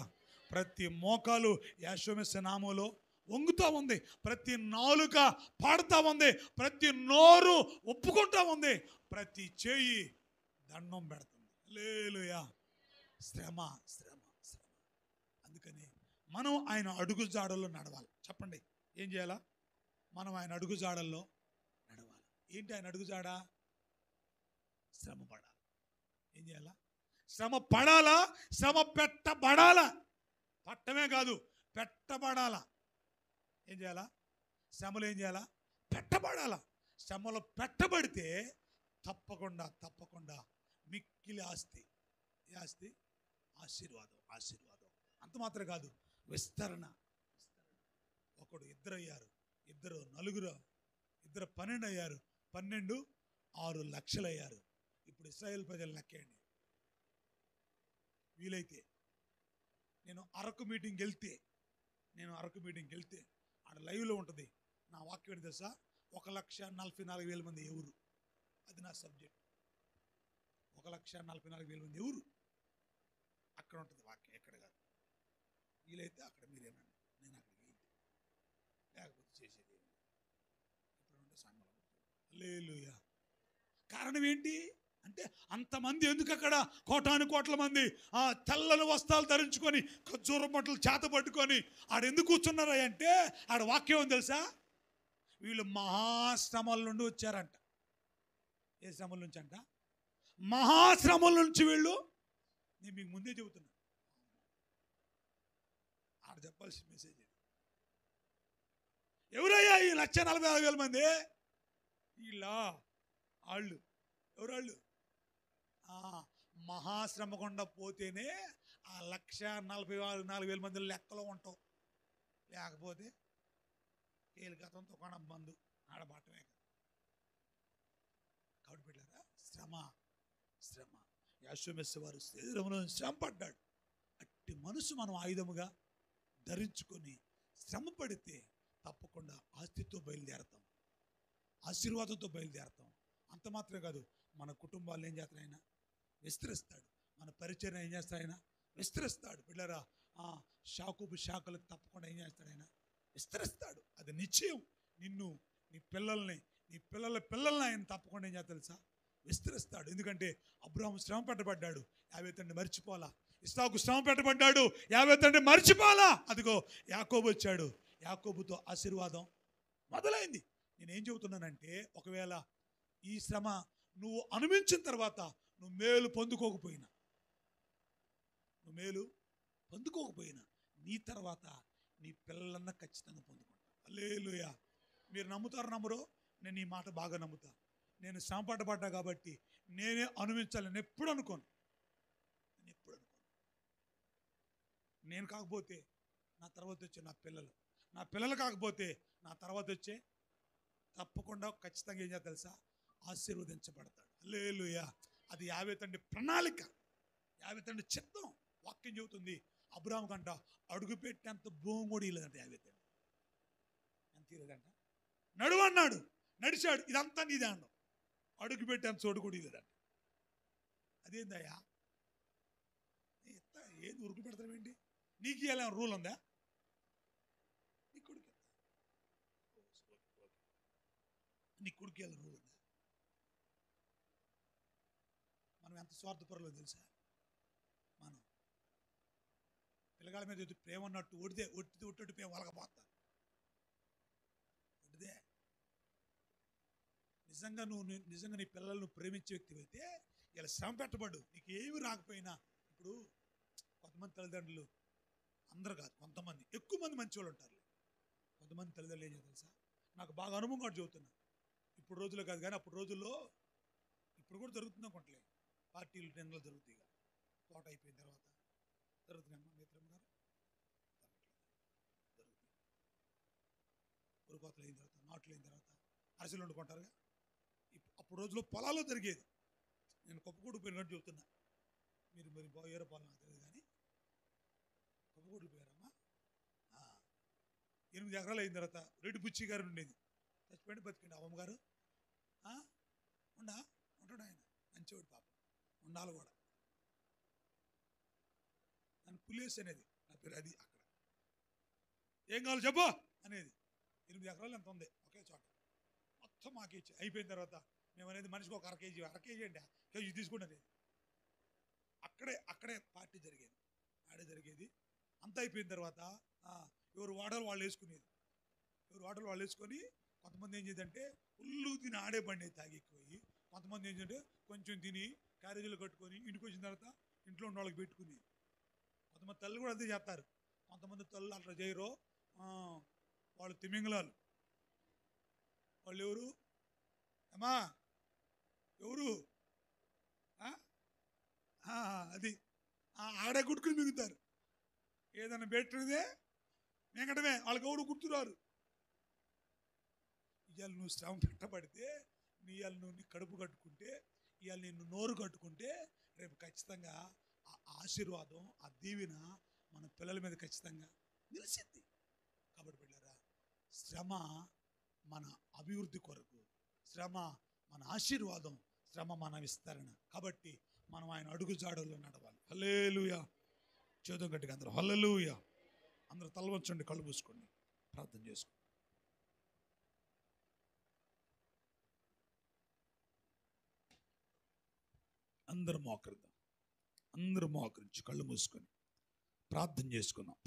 ప్రతి మోకాలు యాషోమిస్స నామములో వంగుతా ఉంది, ప్రతి నాలుక పాడుతూ ఉంది, ప్రతి నోరు ఒప్పుకుంటా ఉంది, ప్రతి చేయి దండం పెడుతుంది. హల్లెలూయా. శ్రమ. అందుకని మనం ఆయన అడుగు జాడల్లో నడవాలి. చెప్పండి, ఏం చేయాలా? మనం ఆయన అడుగు జాడల్లో నడవాలి. ఏంటి ఆయన అడుగు జాడ? శ్రమ పడాలి. ఏం చేయాలా? శ్రమ పడాలా, శ్రమ పెట్టబడాలా. పట్టమే కాదు, పెట్టబడాలా. ఏం చేయాలా? శ్రమలు ఏం చేయాలా? పెట్టబడాలా. శ్రమలో పెట్టబడితే తప్పకుండా మిక్కిలి ఆస్తి. ఏ ఆస్తి? ఆశీర్వాదం. అంత మాత్రం కాదు, విస్తరణ. ఒకడు 2 అయ్యారు, 2 నలుగురు, 2 12 అయ్యారు, 12 6 లక్షలు అయ్యారు. ఇప్పుడు ఇశ్రాయేల్ ప్రజలు లెక్కేయండి. వీలైతే నేను అరకు మీటింగ్కి వెళ్తే ఆడ లైవ్లో ఉంటుంది. నా వాక్యం ఏంటి తెలుసా? 1,44,000 మంది ఎవరు? అది నా సబ్జెక్ట్. 1,44,000 మంది ఎవరు? అక్కడ ఉంటుంది వాక్యం, ఎక్కడ కాదు. వీలైతే అక్కడ మీరేనండి, నేను అక్కడికి వెళ్తే, లేకపోతే చేసేది ఏమి. ఇప్పుడు ఉంటే సంఘంలో. హల్లెలూయా. కారణం ఏంటి అంటే, అంతమంది ఎందుకు అక్కడ? కోట్ల మంది తెల్లని వస్త్రాలు ధరించుకొని ఖర్జూరం బట్టలు చేత పట్టుకొని ఆడెందుకు కూర్చున్నారా అంటే, ఆడ వాక్యం ఏమని తెలుసా? వీళ్ళు మహాశ్రమల నుండి వచ్చారంట. ఏ శ్రమల నుంచి అంట? మహాశ్రమల నుంచి వీళ్ళు. నేను మీకు ముందే చెబుతున్నా, ఆడ చెప్పాల్సిన మెసేజ్ ఇది. ఎవరయ్యా ఈ 1,46,000 మంది? వాళ్ళు ఎవరాళ్ళు? మహాశ్రమ గుండా పోతేనే ఆ 1,44,000 మంది లెక్కలో ఉంటావు. లేకపోతే కీలకతంతో కొనం బంధు ఆడబాటమే కదా. కాబట్టి పెట్టారా, శ్రమ. యాషోమిస్స వారు శరీరంలో శ్రమ పడ్డాడు. అట్టి మనసు మనం ఆయుధముగా ధరించుకొని శ్రమ పడితే తప్పకుండా ఆస్తితో బయలుదేరతాం, ఆశీర్వాదంతో బయలుదేరతాం. అంత మాత్రమే కాదు, మన కుటుంబాలు ఏం చేస్తాడు ఆయన? విస్తరిస్తాడు. మన పరిచయం ఏం చేస్తాడు ఆయన? విస్తరిస్తాడు. పిల్లరా, శాఖకు శాఖలకు తప్పకుండా ఏం చేస్తాడు ఆయన? విస్తరిస్తాడు. అది నిశ్చయం. నిన్ను, నీ పిల్లల్ని, నీ పిల్లల్ని ఆయన తప్పకుండా ఏం చేస్తాడు తెలుసా? విస్తరిస్తాడు. ఎందుకంటే అబ్రాహాము శ్రమ పట్టబడ్డాడు. 50 మర్చిపోలా. ఇస్సాకు శ్రమ పెట్టబడ్డాడు. యావే తండ్రి మర్చిపోలా. అదిగో యాకోబు వచ్చాడు. యాకోబుతో ఆశీర్వాదం మొదలైంది. నేనేం చెబుతున్నానంటే, ఒకవేళ ఈ శ్రమ నువ్వు అనుభవించిన తర్వాత నువ్వు మేలు పొందుకోకపోయినా నీ తర్వాత నీ పిల్లలన్న ఖచ్చితంగా పొందుకుంటా. హల్లెలూయా. మీరు నమ్ముతారు నమ్మరు, నేను ఈ మాట బాగా నమ్ముతా. నేను శ్రమ పడ్డా కాబట్టి నేనే అనుభవించాలి. నేను ఎప్పుడు అనుకోను. నేను కాకపోతే నా తర్వాత వచ్చే నా పిల్లలు కాకపోతే నా తర్వాత వచ్చే తప్పకుండా ఖచ్చితంగా ఏం చేస్తా తెలుసా? ఆశీర్వదించబడతాడు. హల్లెలూయా. అది యావే తండ్రి ప్రణాళిక, యావే తండ్రి చిత్తం. వాక్యం చెబుతుంది, అబ్రాహాము కంట అడుగు పెట్టేంత భూమి కూడా ఇలేదంట యావే తండ్రి. ఎంత ఇలేదంట? నడువన్నాడు, నడిచాడు. ఇదంతా నీదే అన్నాడు. అడుగు పెట్టేంత చోటు కూడా ఇలేదంట. అదేందయ్యా, ఏది ఉరుకు పెడతావేంటి? నీకు ఇలా రూల్ ఉందా? నీ కొడుకు ఇలా రూల్ ఉందా? మనం ఎంత స్వార్థపరులో తెలుసా? మనం పిల్లగాళ్ళ మీద ప్రేమ ఉన్నట్టు ఒట్టిది ప్రేమ వలకపోతారు. ఒట్టిదే. నిజంగా నీ పిల్లలను ప్రేమించే వ్యక్తి అయితే ఇలా శ్రమ పెట్టబడు. నీకు ఏమి రాకపోయినా, ఇప్పుడు కొంతమంది తల్లిదండ్రులు, అందరు కాదు, కొంతమంది, ఎక్కువ మంది మంచి వాళ్ళు ఉంటారు. కొంతమంది తల్లిదండ్రులు ఏం తెలుసా? నాకు బాగా అనుభవం కూడా చెబుతున్నా. ఇప్పుడు రోజుల్లో కాదు కానీ అప్పుడు రోజుల్లో, ఇప్పుడు కూడా జరుగుతుంది అనుకోండి, పార్టీలు టెన్నులు జరుగుతాయి. తోట అయిపోయిన తర్వాత జరుగుతున్నాయమ్మా మిత్రం గారు, జరుగుతాయి. ఉరుకోతలు అయిన తర్వాత, నాట్లు అయిన తర్వాత అరసలు వండుకుంటారుగా. అప్పుడు రోజుల్లో పొలాల్లో జరిగేది. నేను కొప్పకూడు పోయినట్టు చెబుతున్నా. మీరు ఏరో పొలం నాకు తెలియదు కానీ కొప్పకూడు పోయారమ్మా. 8 ఎకరాలు అయిన తర్వాత రెడ్డి బుచ్చి గారు ఉండేది. చచ్చిపోయింది, బతికిండి అమ్మగారు. ఉంటాడు ఆయన, మంచివాడు పాపం, ఉండాలి కూడా. నన్ను పులేస్ అనేది నా పేరు. అది అక్కడ ఏం కావాలి చెప్పు అనేది. 8 ఎకరాలు ఎంత ఉంది ఒకే చోట, మొత్తం మాకు ఇచ్చి అయిపోయిన తర్వాత మేము అనేది మనిషికి ఒక అర కేజీ అండి, కేజీ తీసుకుంటే అక్కడే పార్టీ జరిగేది, ఆడే జరిగేది. అంత అయిపోయిన తర్వాత ఎవరు వాటలు వాళ్ళు వేసుకొని కొంతమంది ఏం చేద్దంటే ఫుల్లు తిని ఆడే బండి తాగి ఎక్కువయ్యి, కొంతమంది ఏం చేద్దంటే కొంచెం తిని క్యారేజీలు కట్టుకొని ఇంటికి వచ్చిన తర్వాత ఇంట్లో ఉన్న వాళ్ళకి పెట్టుకుని. కొంతమంది తల్లి కూడా అంతే చేస్తారు. కొంతమంది తల్లు అట్లా చేయరు. వాళ్ళు తిమింగలాలు. వాళ్ళు ఎవరు అమ్మా, ఎవరు అది ఆడే కుట్టుకుని మిగుతారు. ఏదైనా పెట్టినదే మింగటమే, వాళ్ళకి ఎవరు గుర్తురారు. ఇవాళ నువ్వు శ్రమ పెట్టబడితే, ఇవాళ నువ్వు నీ కడుపు కట్టుకుంటే, ఇవాళ నిన్ను నోరు కట్టుకుంటే, రేపు ఖచ్చితంగా ఆ ఆశీర్వాదం, ఆ దీవెన మన పిల్లల మీద ఖచ్చితంగా నిలిచింది. కాబట్టి బిడ్డలారా, శ్రమ మన అభివృద్ధి కొరకు, శ్రమ మన ఆశీర్వాదం, శ్రమ మన విస్తరణ. కాబట్టి మనం ఆయన అడుగు జాడల్లో నడవాలి. హల్లెలూయా. చేతులు గట్టిగా అందరూ హల్లెలూయా. అందరూ తల వంచండి, కళ్ళు మూసుకోండి, ప్రార్థన చేసుకోండి. అందరూ మోకరిద్దాం. అందరూ మోకరించి కళ్ళు మూసుకొని ప్రార్థన చేసుకుందాం.